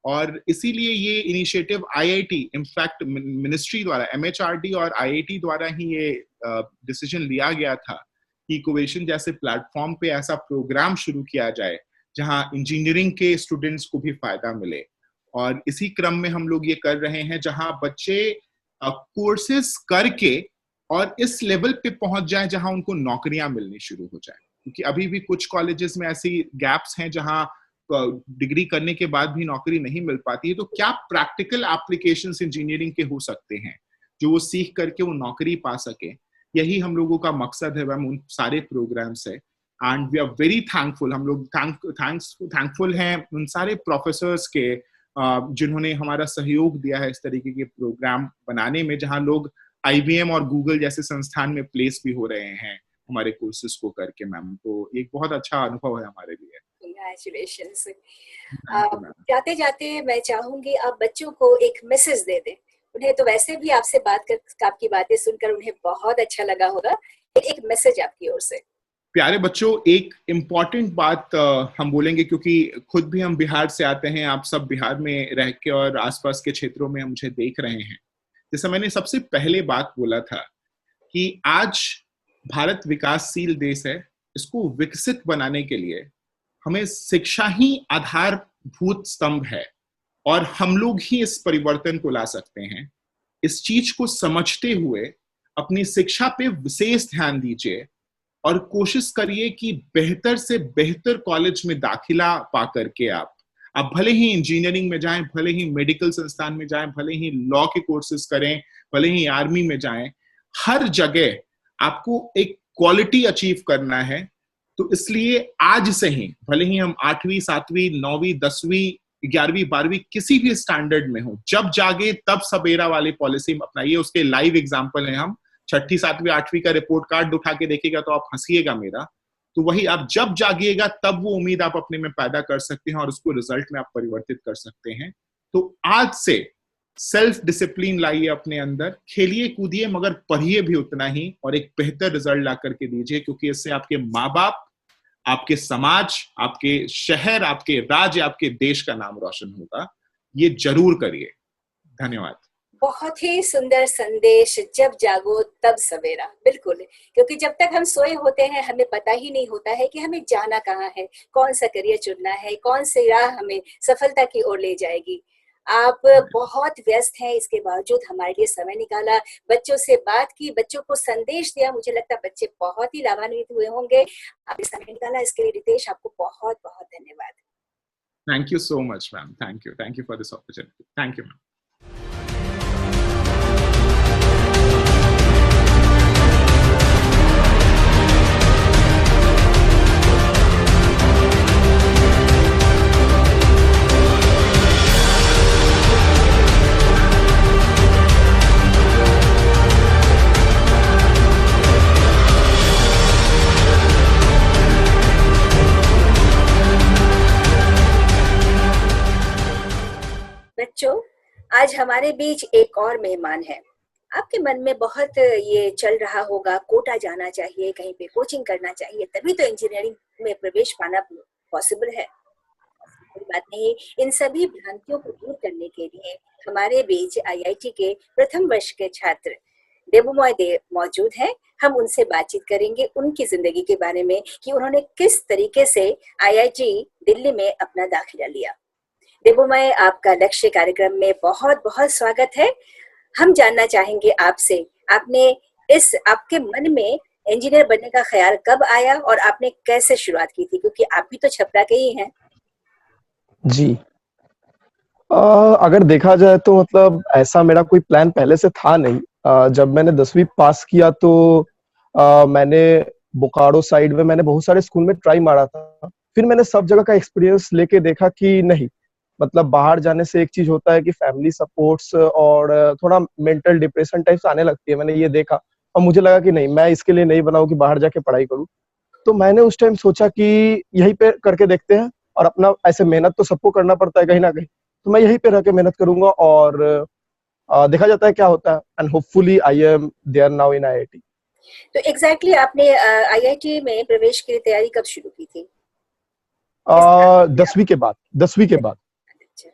और इसीलिए ये इनिशिएटिव आईआईटी, इनफैक्ट मिनिस्ट्री द्वारा, एमएचआरडी और आईआईटी द्वारा ही ये डिसीजन लिया गया था कि इकोवेशन जैसे प्लेटफॉर्म पे ऐसा प्रोग्राम शुरू किया जाए जहां इंजीनियरिंग के स्टूडेंट्स को भी फायदा मिले। और इसी क्रम में हम लोग ये कर रहे हैं जहां बच्चे कोर्सेज करके और इस लेवल पे पहुंच जाए जहां उनको नौकरियां मिलनी शुरू हो जाए, क्योंकि अभी भी कुछ कॉलेजेस में ऐसी गैप्स हैं जहां डिग्री करने के बाद भी नौकरी नहीं मिल पाती है। तो क्या प्रैक्टिकल एप्लीकेशंस इंजीनियरिंग के हो सकते हैं जो वो सीख करके वो नौकरी पा सके, यही हम लोगों का मकसद है मैम उन सारे प्रोग्राम से। And we are very thankful, हम लोग थैंकफुल हैं उन सारे प्रोफेसर्स के जिन्होंने हमारा सहयोग दिया है इस तरीके के प्रोग्राम बनाने में, जहां लोग आईबीएम और गूगल जैसे संस्थान में प्लेस भी हो रहे हैं हमारे कोर्सेज को करके मैम। तो एक बहुत अच्छा अनुभव है हमारे लिए। Congratulations. जाते जाते मैं चाहूंगी आप बच्चों को एक मैसेज दे दें। उन्हें तो वैसे भी आपसे बात कर, आपकी बातें सुनकर उन्हें बहुत अच्छा लगा होगा। एक मैसेज आपकी ओर से। प्यारे बच्चों, एक इम्पॉर्टेंट बात हम बोलेंगे क्योंकि खुद भी हम बिहार से आते हैं, आप सब बिहार में रह के और आसपास के क्षेत्रों में मुझे देख रहे हैं। जैसे मैंने सबसे पहले बात बोला था कि आज भारत विकासशील देश है, इसको विकसित बनाने के लिए हमें शिक्षा ही आधारभूत स्तंभ है और हम लोग ही इस परिवर्तन को ला सकते हैं। इस चीज को समझते हुए अपनी शिक्षा पे विशेष ध्यान दीजिए और कोशिश करिए कि बेहतर से बेहतर कॉलेज में दाखिला पा करके आप भले ही इंजीनियरिंग में जाएं, भले ही मेडिकल संस्थान में जाएं, भले ही लॉ के कोर्सेज करें, भले ही आर्मी में जाएं, हर जगह आपको एक क्वालिटी अचीव करना है। तो इसलिए आज से ही, भले ही हम 8वीं 7वीं 9वीं 10वीं 11वीं 12वीं किसी भी स्टैंडर्ड में हो, जब जागे तब सवेरा वाली पॉलिसी अपनाइए। उसके लाइव एग्जाम्पल है हम। 6ठी 7वीं 8वीं का रिपोर्ट कार्ड उठा के देखिएगा तो आप हंसिएगा मेरा। तो वही आप जब जागिएगा तब वो उम्मीद आप अपने में पैदा कर सकते हैं और उसको रिजल्ट में आप परिवर्तित कर सकते हैं। तो आज से सेल्फ डिसिप्लिन लाइए अपने अंदर, खेलिए कूदिए मगर पढ़िए भी उतना ही और एक बेहतर रिजल्ट ला करके दीजिए, क्योंकि इससे आपके माँ बाप, आपके समाज, आपके शहर, आपके राज्य, आपके देश का नाम रोशन होगा। ये जरूर करिए। धन्यवाद। बहुत ही सुंदर संदेश, जब जागो तब सवेरा। बिल्कुल, क्योंकि जब तक हम सोए होते हैं हमें पता ही नहीं होता है कि हमें जाना कहाँ है, कौन सा करियर चुनना है, कौन सी राह हमें सफलता की ओर ले जाएगी। आप बहुत व्यस्त हैं, इसके बावजूद हमारे लिए समय निकाला, बच्चों से बात की, बच्चों को संदेश दिया। मुझे लगता है बच्चे बहुत ही लाभान्वित हुए होंगे। आपने समय निकाला, इसके लिए रितेश आपको बहुत बहुत धन्यवाद। Thank you so much ma'am. Thank you for this opportunity. Thank you ma'am. बच्चों, आज हमारे बीच एक और मेहमान है। आपके मन में बहुत ये चल रहा होगा, कोटा जाना चाहिए, कहीं पे कोचिंग करना चाहिए, तभी तो इंजीनियरिंग में प्रवेश पाना पॉसिबल है। कोई बात नहीं, इन सभी भ्रांतियों को दूर करने के लिए हमारे बीच आईआईटी के प्रथम वर्ष के छात्र देबूमॉय देव मौजूद हैं। हम उनसे बातचीत करेंगे उनकी जिंदगी के बारे में कि उन्होंने किस तरीके से आईआईटी दिल्ली में अपना दाखिला लिया। देबूमॉय, आपका लक्ष्य कार्यक्रम में बहुत बहुत स्वागत है। हम जानना चाहेंगे आपसे, आपके मन में इंजीनियर बनने का ख्याल कब आया और आपने कैसे शुरुआत की थी, क्योंकि आप भी तो छपरा के ही हैं। जी, अगर देखा जाए तो मतलब ऐसा मेरा कोई प्लान पहले से था नहीं। जब मैंने 10वीं पास किया तो मैंने बोकारो साइड में मैंने बहुत सारे स्कूल में ट्राई मारा था। फिर मैंने सब जगह का एक्सपीरियंस लेके देखा कि नहीं, मतलब बाहर जाने से एक चीज होता है कि फैमिली सपोर्ट्स और थोड़ा मेंटल डिप्रेशन टाइप्स आने लगती है। मैंने ये देखा और मुझे लगा कि नहीं, मैं इसके लिए नहीं बना हूं कि बाहर जाके पढ़ाई करूं। तो मैंने उस टाइम सोचा कि यहीं पे करके देखते हैं, और अपना ऐसे मेहनत तो सबको करना पड़ता है कहीं ना कहीं, तो मैं यहीं पे रह के मेहनत करूंगा और देखा जाता है क्या होता है। And hopefully I am there now in IIT. तो एग्जैक्टली आपने आईआईटी में प्रवेश की तैयारी कब शुरू की थी? किस साल में किया? 10वीं के बाद, 10वीं के बाद। अच्छा,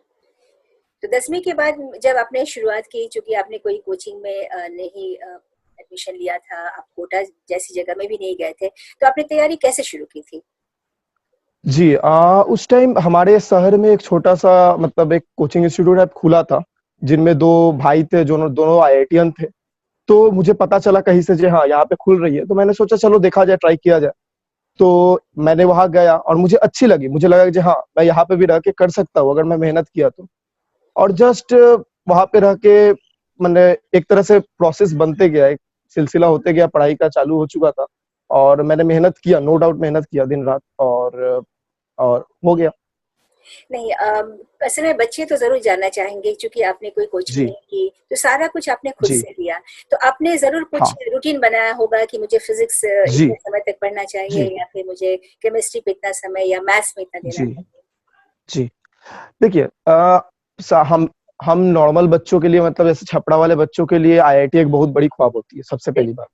तो 10वीं के बाद जब आपने शुरुआत की, चूंकि आपने कोई कोचिंग में नहीं एडमिशन लिया था, आप कोटा जैसी जगह में भी नहीं गए थे, तो आपने तैयारी कैसे शुरू की थी? जी, उस टाइम हमारे शहर में एक छोटा सा मतलब एक कोचिंग इंस्टीट्यूट है खुला था, जिनमें दो भाई थे जो दोनों आईआईटीएन थे। तो मुझे पता चला कहीं से जी हाँ, यहाँ पे खुल रही है, तो मैंने सोचा चलो देखा जाए, ट्राई किया जाए। तो मैंने वहां गया और मुझे अच्छी लगी, मुझे लगा कि जी हाँ, मैं यहाँ पे भी रह के कर सकता हूँ अगर मैं मेहनत किया तो। और जस्ट वहां पे रह के मैंने एक तरह से प्रोसेस बनते गया, एक सिलसिला होते गया, पढ़ाई का चालू हो चुका था। और मैंने मेहनत किया, नो डाउट मेहनत किया दिन रात, और हो गया। नहीं, असल में बच्चे तो जरूर जानना चाहेंगे, क्योंकि आपने कोई कोचिंग जी, नहीं की, तो सारा कुछ आपने खुद जी, से किया। तो आपने जरूर कुछ हाँ, रूटीन बनाया होगा कि मुझे फिजिक्स जी, इतने समय तक पढ़ना चाहिए, जी, या फिर मुझे केमिस्ट्री पे इतना समय, या मैथ्स में इतना देना जी, चाहिए। जी। देखिए, हम नॉर्मल बच्चों के लिए, मतलब जैसे छपरा वाले बच्चों के लिए आईआईटी एक बहुत बड़ी ख्वाब होती है, सबसे पहली बात।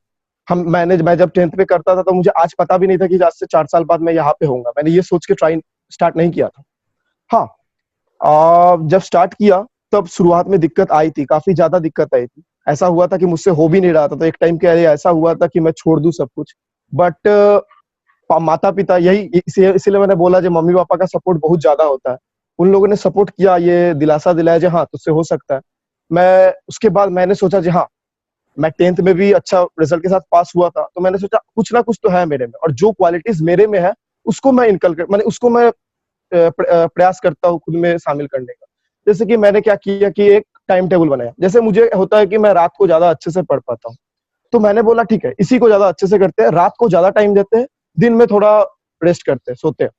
मैं जब 10th में करता था तो मुझे आज पता भी नहीं था कि आज से 4 साल बाद मैं यहाँ पे होऊंगा। मैंने ये सोच के ट्राई स्टार्ट नहीं किया था। हाँ, जब स्टार्ट किया तब शुरुआत में दिक्कत आई थी, काफी ज्यादा दिक्कत आई थी। ऐसा हुआ था कि मुझसे हो भी नहीं रहा था, तो एक टाइम के लिए ऐसा हुआ था कि मैं छोड़ दूं सब कुछ। बट माता पिता, यही इसीलिए मैंने बोला, जो मम्मी पापा का सपोर्ट बहुत ज्यादा होता है। उन लोगों ने सपोर्ट किया, ये दिलासा दिलाया जो हाँ तुझसे हो सकता है। मैं उसके बाद मैंने सोचा जी हाँ, मैं 10th में भी अच्छा रिजल्ट के साथ पास हुआ था, तो मैंने सोचा कुछ ना कुछ तो है मेरे में, और जो क्वालिटीज मेरे में है उसको मैं प्रयास करता हूँ खुद में शामिल करने का। जैसे कि मैंने क्या किया कि एक टाइम टेबल बनाया। जैसे मुझे होता है कि मैं रात को ज्यादा अच्छे से पढ़ पाता हूँ, तो मैंने बोला ठीक है, इसी को ज्यादा अच्छे से करते हैं, रात को ज्यादा टाइम देते हैं, दिन में थोड़ा रेस्ट करते हैं, सोते हैं।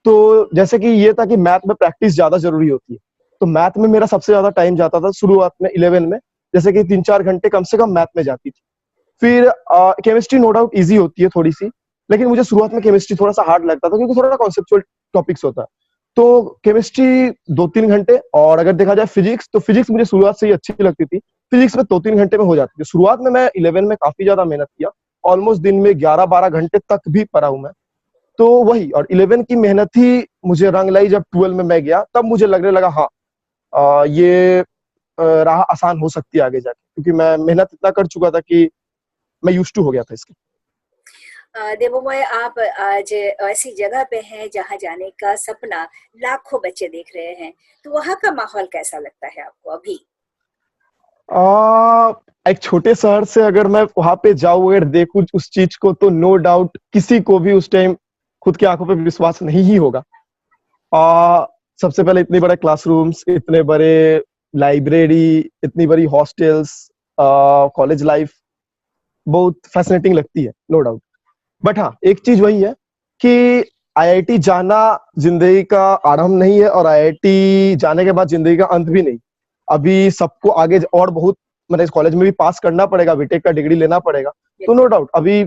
तो जैसे कि ये था कि मैथ में प्रैक्टिस ज्यादा जरूरी होती है, तो मैथ में मेरा सबसे ज्यादा टाइम जाता था शुरुआत में 11 में। जैसे कि 3-4 घंटे कम से कम मैथ में जाती थी। फिर केमिस्ट्री नो डाउट इजी होती है थोड़ी सी, लेकिन मुझे शुरुआत में केमिस्ट्री थोड़ा सा हार्ड लगता था, क्योंकि थोड़ा कॉन्सेप्चुअल टॉपिक्स होता है। तो केमिस्ट्री 2-3 घंटे, और अगर देखा जाए फिजिक्स, तो फिजिक्स मुझे शुरुआत से ही अच्छी लगती थी। फिजिक्स में 2-3 घंटे में हो जाती थी। शुरुआत में मैं 11 में काफी ज्यादा मेहनत किया, ऑलमोस्ट दिन में 11-12 घंटे तक भी पढ़ा हूं मैं। तो वही, और 11 की मेहनत ही मुझे रंग लाई जब 12 में मैं गया, तब मुझे लगने लगा हाँ, ये राह आसान हो सकती है आगे जाके, क्योंकि मैं मेहनत इतना कर चुका था कि मैं यूज्ड टू हो गया था इसके। देवोमय, आप आज ऐसी जगह पे हैं जहाँ जाने का सपना लाखों बच्चे देख रहे हैं, तो वहाँ का माहौल कैसा लगता है आपको अभी? आ, एक छोटे शहर से अगर मैं वहां पे जाऊं, अगर देखूं उस चीज को, तो नो डाउट किसी को भी उस टाइम खुद की आंखों पे विश्वास नहीं ही होगा। आ, सबसे पहले इतने बड़े क्लासरूम्स, इतने बड़े लाइब्रेरी, इतनी बड़ी हॉस्टल्स, कॉलेज लाइफ बहुत फैसिनेटिंग लगती है, नो डाउट। बट हाँ, एक चीज वही है कि आईआईटी जाना जिंदगी का आरंभ नहीं है, और आईआईटी जाने के बाद जिंदगी का अंत भी नहीं। अभी सबको आगे और बहुत, मतलब इस कॉलेज में भी पास करना पड़ेगा, बीटेक का डिग्री लेना पड़ेगा। तो नो डाउट अभी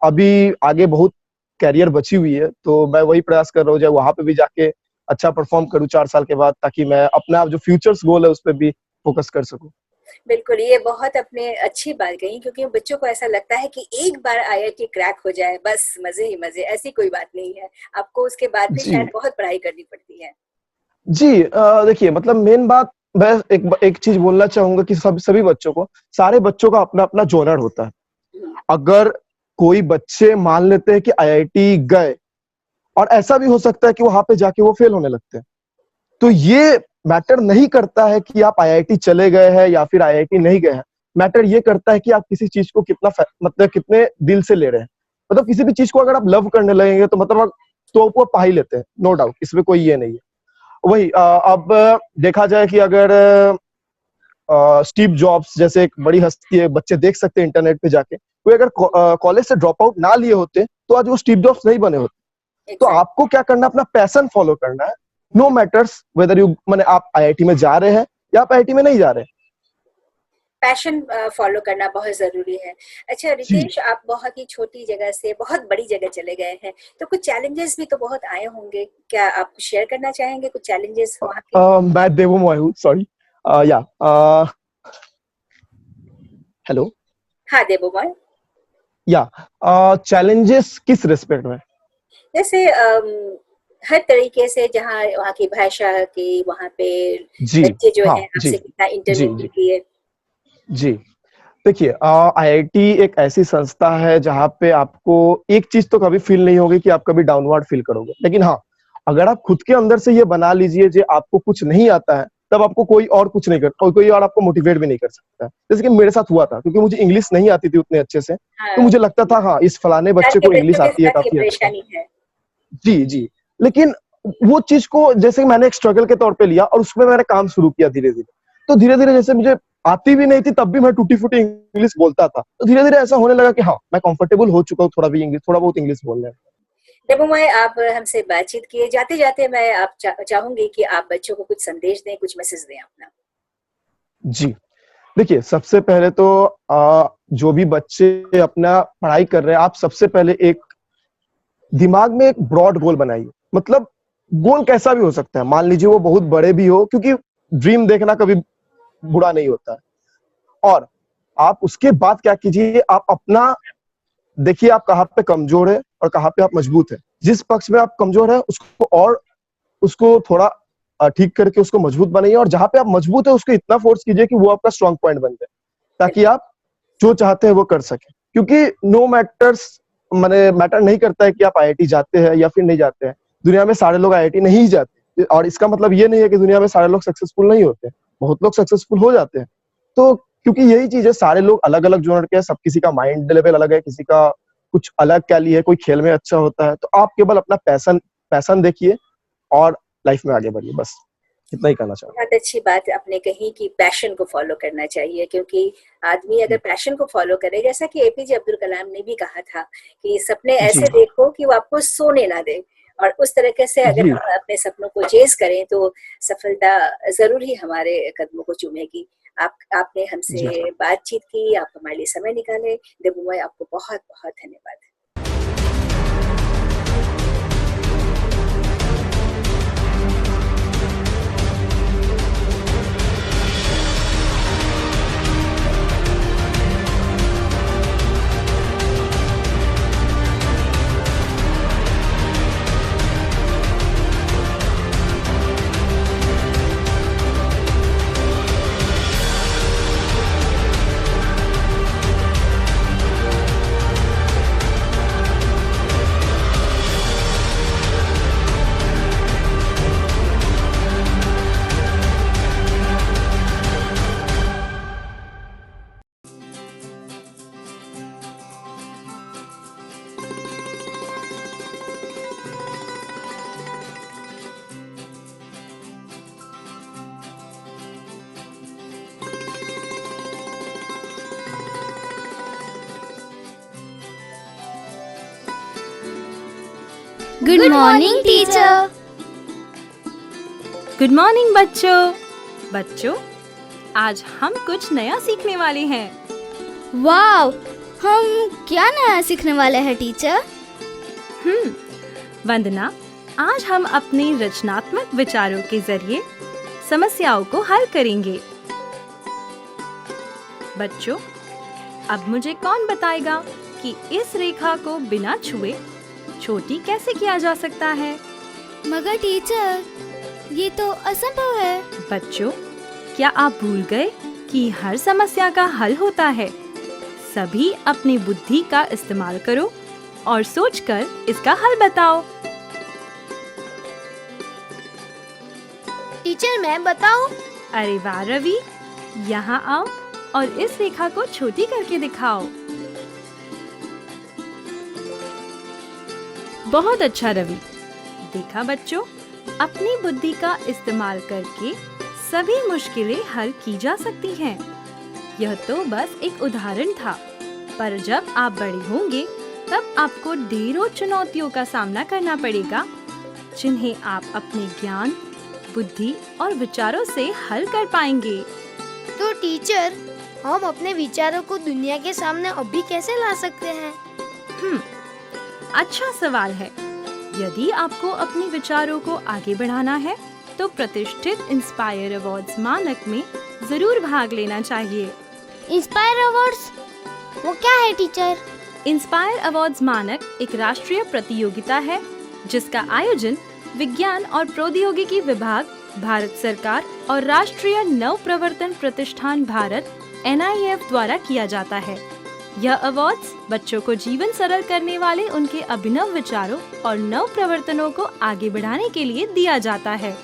अभी आगे बहुत कैरियर बची हुई है, तो मैं वही प्रयास कर रहा हूँ, वहां पे भी जाके अच्छा परफॉर्म करूँ 4 साल के बाद, ताकि मैं अपना जो फ्यूचर्स गोल है उस पर भी फोकस कर सकूं। बिल्कुल, ये बहुत अपने अच्छी बात कही, क्योंकि बच्चों को ऐसा लगता है कि एक बार आईआईटी क्रैक हो जाए बस मजे ही मजे, ऐसी कोई बात नहीं है। आपको उसके बाद भी जी, शायद बहुत पढ़ाई करनी पड़ती है। जी, देखिए, मतलब मेन बात, मैं एक चीज बोलना चाहूंगा कि सभी बच्चों को, सारे बच्चों का अपना अपना जोनर होता है। हम्म, अगर कोई बच्चे मान लेते हैं कि आईआईटी गए, और ऐसा भी हो सकता है कि वहां पे जाके वो फेल होने लगते हैं, तो ये मैटर नहीं करता है कि आप आईआईटी चले गए हैं या फिर आईआईटी नहीं गए हैं। मैटर ये करता है कि आप किसी चीज को मतलब कितने दिल से ले रहे हैं। मतलब किसी भी चीज को अगर आप लव करने लगेंगे, तो मतलब तो वो पा ही लेते हैं, नो डाउट, इसमें कोई ये नहीं है। वही अब देखा जाए कि अगर स्टीव जॉब्स जैसे एक बड़ी हस्ती है, बच्चे देख सकते हैं इंटरनेट पे जाके, कोई अगर कॉलेज से ड्रॉप आउट ना लिए होते तो आज वो स्टीव जॉब्स नहीं बने होते। तो आपको क्या करना है, अपना पैशन फॉलो करना है, नो मैटर्स वेदर यू माने आप आईआईटी में जा रहे हैं या आप आईआईटी में नहीं जा रहे। पैशन फॉलो करना बहुत जरूरी है। अच्छा रितेश, आप बहुत ही छोटी जगह से बहुत बड़ी जगह चले गए हैं, तो कुछ चैलेंजेस भी तो बहुत आए होंगे, क्या आप शेयर करना चाहेंगे कुछ चैलेंजेस वहाँ के? मैं देवोमय हूँ, सॉरी। या हेलो। हाँ देवोमय। या चैलेंजेस किस रिस्पेक्ट में? जैसे हर तरीके से, जहाँ वहाँ की भाषा की, वहाँ पे जी बच्चे जो हाँ हैं जी आपसे कितना जी इंटरव्यू जी किए? जी देखिए, आईआईटी एक ऐसी संस्था है जहाँ पे आपको एक चीज तो कभी फील नहीं होगी कि आप कभी डाउनवर्ड फील करोगे, लेकिन हाँ, अगर आप खुद के अंदर से ये बना लीजिए कि आपको कुछ नहीं आता है, तब आपको कोई और कुछ नहीं कर, कोई और आपको मोटिवेट भी नहीं कर सकता है। जैसे कि मेरे साथ हुआ था, क्योंकि मुझे इंग्लिश नहीं आती थी उतने अच्छे से, तो हाँ, मुझे लगता था हाँ इस फलाने बच्चे के को इंग्लिश बच्चों के आती है साथ ये काफी अच्छा। परेशानी है। जी जी लेकिन वो चीज को जैसे कि मैंने एक स्ट्रगल के तौर पे लिया और उसमें मैंने काम शुरू किया धीरे धीरे। तो धीरे धीरे जैसे मुझे आती भी नहीं थी तब भी मैं टूटी फूटी इंग्लिश बोलता था, तो धीरे धीरे ऐसा होने लगा कि हाँ मैं कंफर्टेबल हो चुका हूँ थोड़ा बहुत इंग्लिश बोलने में। देवोमय, आप हमसे बातचीत किए, जाते जाते मैं आप चाहूंगी कि आप बच्चों को कुछ संदेश दें, कुछ मैसेज दें अपना। जी देखिए, सबसे पहले तो जो भी बच्चे अपना पढ़ाई कर रहे हैं, आप सबसे पहले एक दिमाग में एक ब्रॉड गोल बनाइए। मतलब गोल कैसा भी हो सकता है, मान लीजिए वो बहुत बड़े भी हो, क्योंकि ड्रीम देखना कभी बुरा नहीं होता है। और आप उसके बाद क्या कीजिए, आप अपना देखिए आप कहाँ पे कमजोर है और कहाँ पे आप मजबूत है। जिस पक्ष में आप कमजोर है उसको थोड़ा ठीक करके उसको मजबूत बनाइए, और जहां पे आप मजबूत है उसको इतना फोर्स कीजिए कि वो आपका स्ट्रॉन्ग पॉइंट बन जाए, ताकि आप जो चाहते हैं वो कर सके। क्योंकि नो मैटर्स मैंने मैटर नहीं करता है कि आप आईआईटी जाते हैं या फिर नहीं जाते हैं। दुनिया में सारे लोग आईआईटी नहीं जाते, और इसका मतलब ये नहीं है कि दुनिया में सारे लोग सक्सेसफुल नहीं होते, बहुत लोग सक्सेसफुल हो जाते हैं। तो क्योंकि यही चीज है, सारे लोग अलग अलग जोनर के हैं, सब किसी का माइंड लेवल अलग है, किसी का कुछ अलग कैली है, कोई खेल में अच्छा होता है। तो आप केवल अपना पैशन देखिए और लाइफ में आगे बढ़िए, बस इतना ही कहना चाहूंगा। बहुत अच्छी बात आपने कही कि पैशन को फॉलो करना चाहिए, क्योंकि आदमी अगर पैशन को फॉलो करे, जैसा कि एपीजे अब्दुल कलाम ने भी कहा था कि सपने जी ऐसे देखो कि वो आपको सोने ना दे, और उस तरीके से अगर जी हम अपने सपनों को चेज करें तो सफलता जरूर ही हमारे कदमों को चूमेगी। आपने जी हमसे बातचीत की, आप हमारे लिए समय निकाले। देवोमय, आपको बहुत बहुत धन्यवाद। Good morning teacher. Good morning बच्चों, आज हम कुछ नया सीखने वाले हैं। वाव, हम क्या नया सीखने वाले हैं टीचर? वंदना, आज हम अपने रचनात्मक विचारों के जरिए समस्याओं को हल करेंगे। बच्चों, अब मुझे कौन बताएगा कि इस रेखा को बिना छुए छोटी कैसे किया जा सकता है? मगर टीचर, ये तो असंभव है। बच्चों, क्या आप भूल गए कि हर समस्या का हल होता है? सभी अपनी बुद्धि का इस्तेमाल करो और सोचकर इसका हल बताओ। टीचर, मैं बताऊं? अरे वाह रवि, यहाँ आओ और इस रेखा को छोटी करके दिखाओ। बहुत अच्छा रवि। देखा बच्चों, अपनी बुद्धि का इस्तेमाल करके सभी मुश्किलें हल की जा सकती हैं। यह तो बस एक उदाहरण था, पर जब आप बड़े होंगे तब आपको ढेरों चुनौतियों का सामना करना पड़ेगा, जिन्हें आप अपने ज्ञान, बुद्धि और विचारों से हल कर पाएंगे। तो टीचर, हम अपने विचारों को दुनिया के सामने अभी कैसे ला सकते हैं? अच्छा सवाल है। यदि आपको अपने विचारों को आगे बढ़ाना है तो प्रतिष्ठित इंस्पायर अवार्ड्स मानक में जरूर भाग लेना चाहिए। इंस्पायर अवार्ड्स वो क्या है टीचर? इंस्पायर अवार्ड्स मानक एक राष्ट्रीय प्रतियोगिता है जिसका आयोजन विज्ञान और प्रौद्योगिकी विभाग, भारत सरकार और राष्ट्रीय नव प्रवर्तन प्रतिष्ठान भारत NIF द्वारा किया जाता है। यह अवार्ड्स बच्चों को जीवन सरल करने वाले उनके अभिनव विचारों और नव प्रवर्तनों को आगे बढ़ाने के लिए दिया जाता है।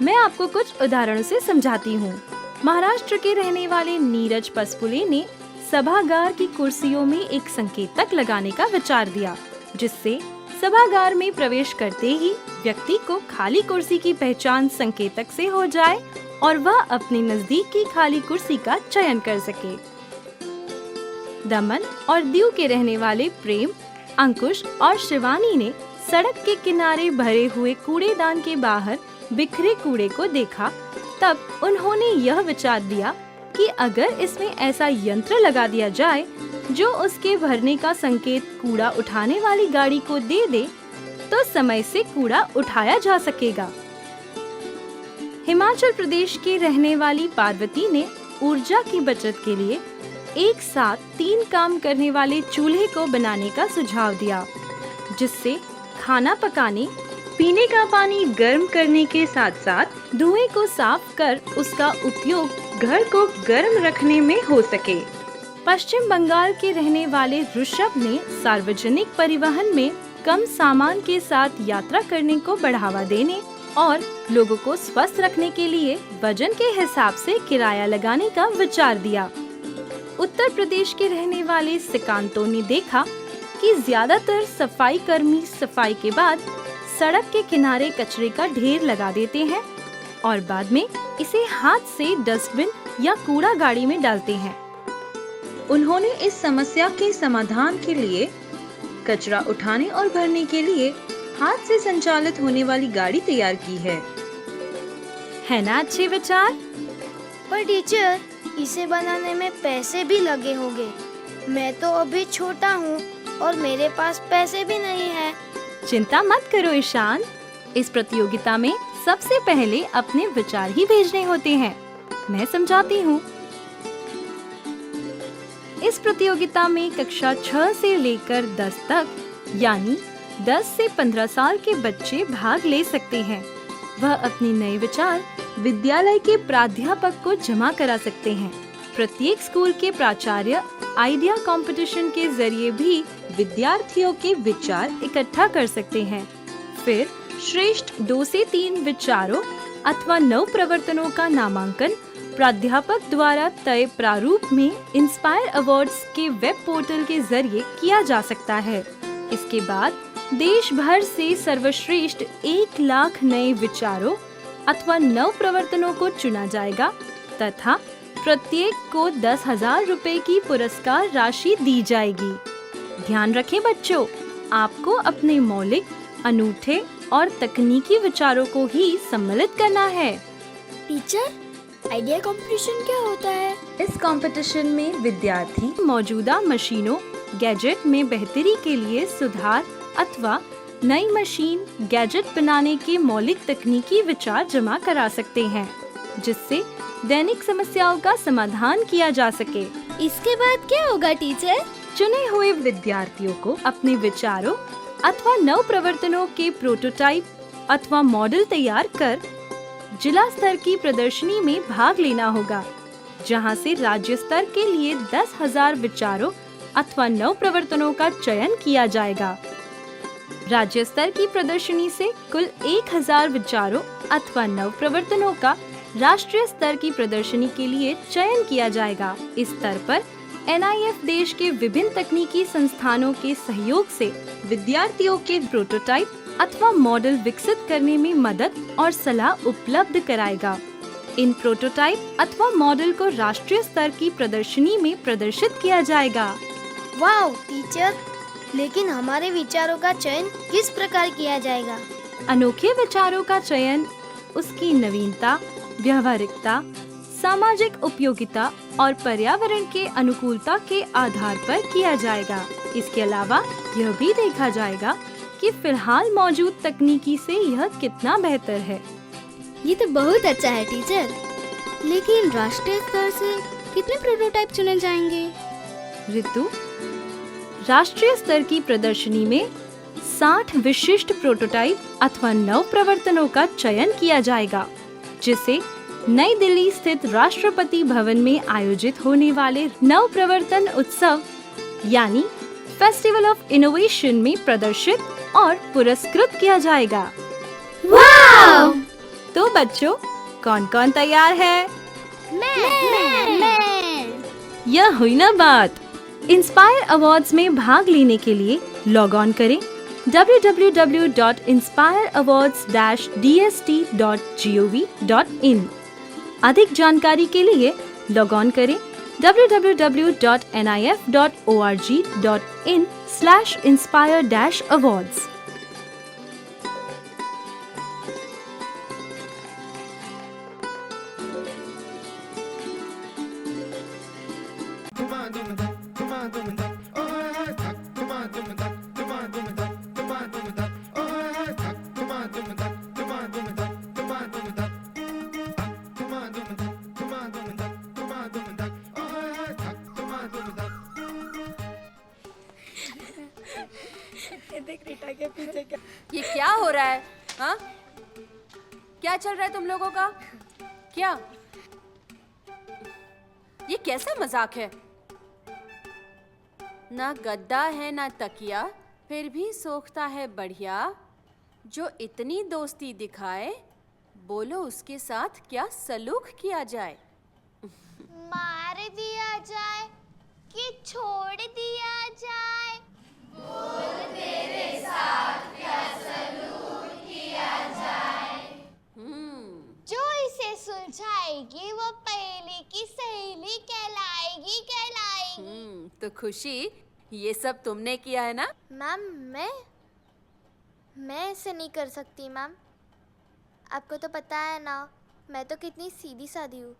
मैं आपको कुछ उदाहरणों से समझाती हूँ। महाराष्ट्र के रहने वाले नीरज पसपुले ने सभागार की कुर्सियों में एक संकेतक लगाने का विचार दिया, जिससे सभागार में प्रवेश करते ही व्यक्ति को खाली कुर्सी की पहचान संकेतक से हो जाए और वह अपने नजदीक की खाली कुर्सी का चयन कर सके। दमन और दीव के रहने वाले प्रेम, अंकुश और शिवानी ने सड़क के किनारे भरे हुए कूड़ेदान के बाहर बिखरे कूड़े को देखा। तब उन्होंने यह विचार दिया कि अगर इसमें ऐसा यंत्र लगा दिया जाए जो उसके भरने का संकेत कूड़ा उठाने वाली गाड़ी को दे दे, तो समय से कूड़ा उठाया जा सकेगा। हिमाचल प्रदेश के रहने वाली पार्वती ने ऊर्जा की बचत के लिए एक साथ 3 काम करने वाले चूल्हे को बनाने का सुझाव दिया, जिससे खाना पकाने, पीने का पानी गर्म करने के साथ साथ धुएं को साफ कर उसका उपयोग घर को गर्म रखने में हो सके। पश्चिम बंगाल के रहने वाले ऋषभ ने सार्वजनिक परिवहन में कम सामान के साथ यात्रा करने को बढ़ावा देने और लोगों को स्वस्थ रखने के लिए वजन के हिसाब से किराया लगाने का विचार दिया। उत्तर प्रदेश के रहने वाले सिकांतो ने देखा कि ज्यादातर सफाई कर्मी सफाई के बाद सड़क के किनारे कचरे का ढेर लगा देते हैं और बाद में इसे हाथ से डस्टबिन या कूड़ा गाड़ी में डालते हैं। उन्होंने इस समस्या के समाधान के लिए कचरा उठाने और भरने के लिए हाथ से संचालित होने वाली गाड़ी तैयार की है ना अच्छे विचार? पर टीचर, इसे बनाने में पैसे भी लगे होंगे। मैं तो अभी छोटा हूँ और मेरे पास पैसे भी नहीं है। चिंता मत करो ईशान, इस प्रतियोगिता में सबसे पहले अपने विचार ही भेजने होते हैं। मैं समझाती हूँ। इस प्रतियोगिता में कक्षा 6 से लेकर 10 तक यानी 10 से 15 साल के बच्चे भाग ले सकते हैं। वह अपने नए विचार विद्यालय के प्राध्यापक को जमा करा सकते हैं। प्रत्येक स्कूल के प्राचार्य आइडिया कंपटीशन के जरिए भी विद्यार्थियों के विचार इकट्ठा कर सकते हैं। फिर श्रेष्ठ 2 से 3 विचारों अथवा नव प्रवर्तनों का नामांकन प्राध्यापक द्वारा तय प्रारूप में इंस्पायर अवार्ड्स के वेब पोर्टल के जरिए किया जा सकता है। इसके बाद देश भर से सर्वश्रेष्ठ 1 लाख नए विचारों अथवा नव प्रवर्तनों को चुना जाएगा तथा प्रत्येक को 10,000 रुपए की पुरस्कार राशि दी जाएगी। ध्यान रखें बच्चों, आपको अपने मौलिक, अनूठे और तकनीकी विचारों को ही सम्मिलित करना है। टीचर, आइडिया कंपटीशन क्या होता है? इस कंपटीशन में विद्यार्थी मौजूदा मशीनों, गैजेट में बेहतरी के लिए सुधार अथवा नई मशीन, गैजेट बनाने के मौलिक तकनीकी विचार जमा करा सकते हैं, जिससे दैनिक समस्याओं का समाधान किया जा सके। इसके बाद क्या होगा टीचर? चुने हुए विद्यार्थियों को अपने विचारों अथवा नव प्रवर्तनों के प्रोटोटाइप अथवा मॉडल तैयार कर जिला स्तर की प्रदर्शनी में भाग लेना होगा, जहां से राज्य स्तर के लिए 10,000 विचारों अथवा नव प्रवर्तनों का चयन किया जाएगा। राज्य स्तर की प्रदर्शनी से कुल 1,000 विचारों अथवा नव प्रवर्तनों का राष्ट्रीय स्तर की प्रदर्शनी के लिए चयन किया जाएगा। इस स्तर पर NIF देश के विभिन्न तकनीकी संस्थानों के सहयोग से विद्यार्थियों के प्रोटोटाइप अथवा मॉडल विकसित करने में मदद और सलाह उपलब्ध कराएगा। इन प्रोटोटाइप अथवा मॉडल को राष्ट्रीय स्तर की प्रदर्शनी में प्रदर्शित किया जाएगा। वाह टीचर, लेकिन हमारे विचारों का चयन किस प्रकार किया जाएगा? अनोखे विचारों का चयन उसकी नवीनता, व्यवहारिकता, सामाजिक उपयोगिता और पर्यावरण के अनुकूलता के आधार पर किया जाएगा। इसके अलावा यह भी देखा जाएगा कि फिलहाल मौजूद तकनीकी से यह कितना बेहतर है। ये तो बहुत अच्छा है टीचर, लेकिन राष्ट्रीय स्तर से कितने प्रोटोटाइप चुने जाएंगे? ऋतु, राष्ट्रीय स्तर की प्रदर्शनी में 60 विशिष्ट प्रोटोटाइप अथवा नव प्रवर्तनों का चयन किया जाएगा, जिसे नई दिल्ली स्थित राष्ट्रपति भवन में आयोजित होने वाले नव प्रवर्तन उत्सव यानी फेस्टिवल ऑफ इनोवेशन में प्रदर्शित और पुरस्कृत किया जाएगा। वाव! तो बच्चों, कौन कौन तैयार है? मैं। यह हुई ना बात। इंस्पायर अवार्ड्स में भाग लेने के लिए लॉग ऑन करें www.inspire-awards-dst.gov.in। अधिक जानकारी के लिए लॉग ऑन करें www.nif.org.in/inspire-awards। ये क्या हो रहा है? हाँ, क्या चल रहा है तुम लोगों का? क्या ये कैसा मजाक है? ना गद्दा है ना तकिया, फिर भी सोखता है बढ़िया। जो इतनी दोस्ती दिखाए, बोलो उसके साथ क्या सलूक किया जाए? मार दिया जाए कि छोड़ दिया जाए? बोल तेरे साथ क्या सलूक किया जाए? जो इसे सुलझाएगी वो पहले की सहेली कहलाएगी। तो खुशी, ये सब तुमने किया है ना? मैम, मैं ऐसे नहीं कर सकती मैम। आपको तो पता है ना, मैं तो कितनी सीधी सादी हूँ।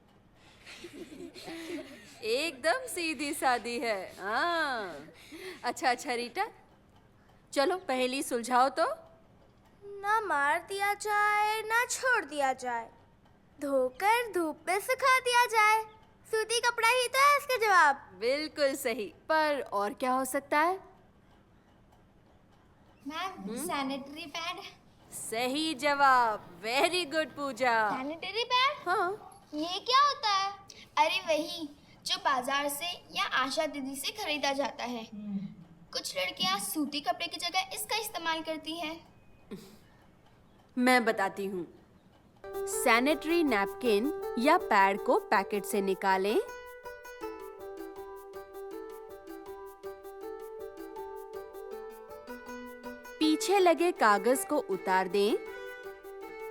एकदम सीधी सादी है। हाँ, अच्छा रीटा, चलो पहेली सुलझाओ तो। ना मार दिया जाए ना छोड़ दिया जाए, धोकर धूप में सुखा दिया जाए, सूती कपड़ा ही तो है इसका जवाब। बिल्कुल सही, पर और क्या हो सकता है? Ma'am, sanitary pad. सही जवाब, very good Pooja. Sanitary pad? हाँ। ये क्या होता है? अरे वही जो बाजार से या आशा दीदी से खरीदा जाता है। कुछ लड़कियां सूती कपड़े की जगह इसका इस्तेमाल करती हैं। मैं बताती हूँ। सैनिटरी नैपकिन या पैड को पैकेट से निकालें, पीछे लगे कागज को उतार दें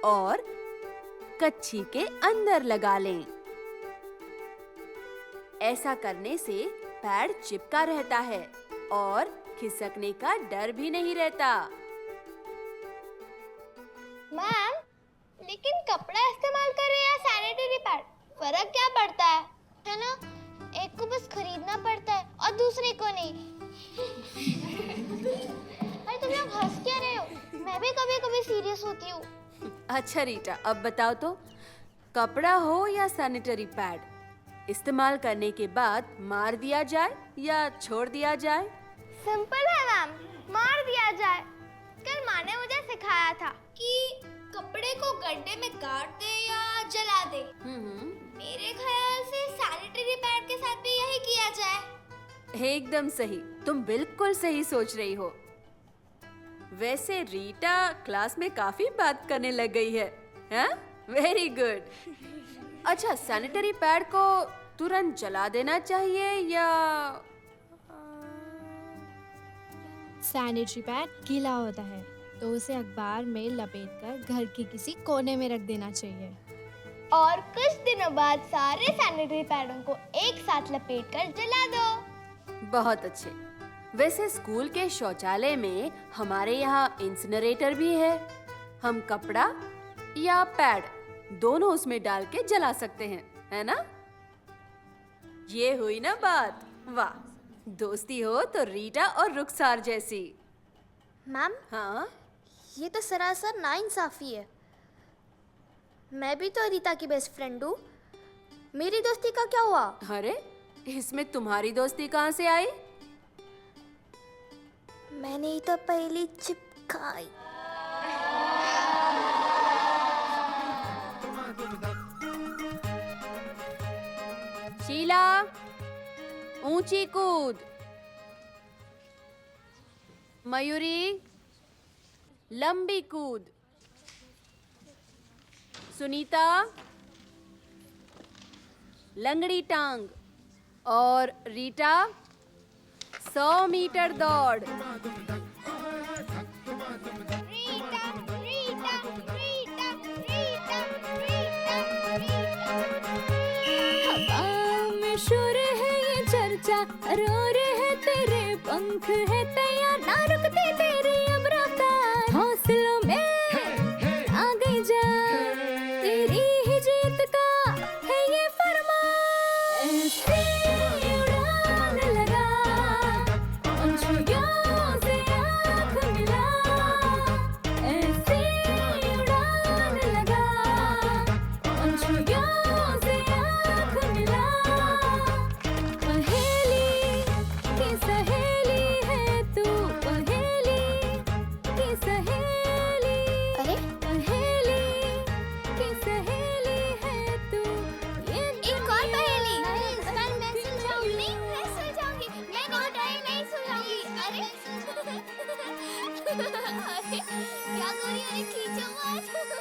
और कच्छी के अंदर लगा लें। ऐसा करने से पैड चिपका रहता है और खिसकने का डर भी नहीं रहता। मैम, लेकिन कपड़ा इस्तेमाल करें या सैनिटरी पैड, फर्क क्या पड़ता है ना? एक को बस खरीदना पड़ता है और दूसरे को नहीं। अरे तुम लोग हंस क्या रहे हो? मैं भी कभी कभी सीरियस होती हूँ। अच्छा रीटा, अब बताओ तो, कपड़ा हो या सैनिटरी पैड, इस्तेमाल करने के बाद मार दिया जाए या छोड़ दिया जाए? सिंपल है मैम, मार दिया जाए। कल माँ ने मुझे सिखाया था कि कपड़े को गड्ढे में गाड़ दे या जला दे। मेरे ख्याल से सैनिटरी पैड के साथ भी यही किया जाए। एकदम सही, तुम बिल्कुल सही सोच रही हो। वैसे रीटा क्लास में काफी बात करने लग गई है। हाँ? Very good. अच्छा, सैनिटरी पैड को तुरंत जला देना चाहिए या सैनिटरी पैड गीला होता है तो उसे अखबार में लपेटकर घर के किसी कोने में रख देना चाहिए। और कुछ दिनों बाद सारे सैनिटरी पैडों को एक साथ लपेटकर जला दो। बहुत अच्छे। वैसे स्कूल के शौचालय में हमारे यहाँ इंसिनरेटर भी है। हम कपड़ा या पैड दोनों उसमें डाल के जला सकते हैं, है ना? ये हुई ना बात। वाह, दोस्ती हो तो रीटा और रुखसार जैसी। मैम, हाँ, ये तो सरासर नाइंसाफी है। मैं भी तो रीता की बेस्ट फ्रेंड हूँ। मेरी दोस्ती का क्या हुआ? अरे, इसमें तुम्हारी दोस्ती कहाँ से आई? मैंने ही तो पहली चिपकाई। शीला, ऊंची कूद। मयूरी, लंबी कूद। सुनीता, लंगड़ी टांग। और रीटा, 100 मीटर दौड़। रीटा, रीटा, रीटा, रीटा, रीटा, हवा में शोर है ये चर्चा, रो रहे तेरे पंख है तैयार, ना रुकते तेरी अब रफ्तार। हौसलों में आ गई जा, तेरी ही जीत का है ये फरमान। ऐसी उड़ान लगा, पंछियों से आँख मिला। ऐसी उड़ान लगा, पंछियों से आँख मिला। पहेली की सहेली है तू, पहेली की सहेली। अरे, पहेली की सहेली है तू। ये एक और पहेली। कल मैं सुलझाऊंगी। नहीं, मैं सुलझाऊंगी। मैं नहीं सुलझाऊंगी। अरे अरे क्या गोरी, अरे खींचो मत।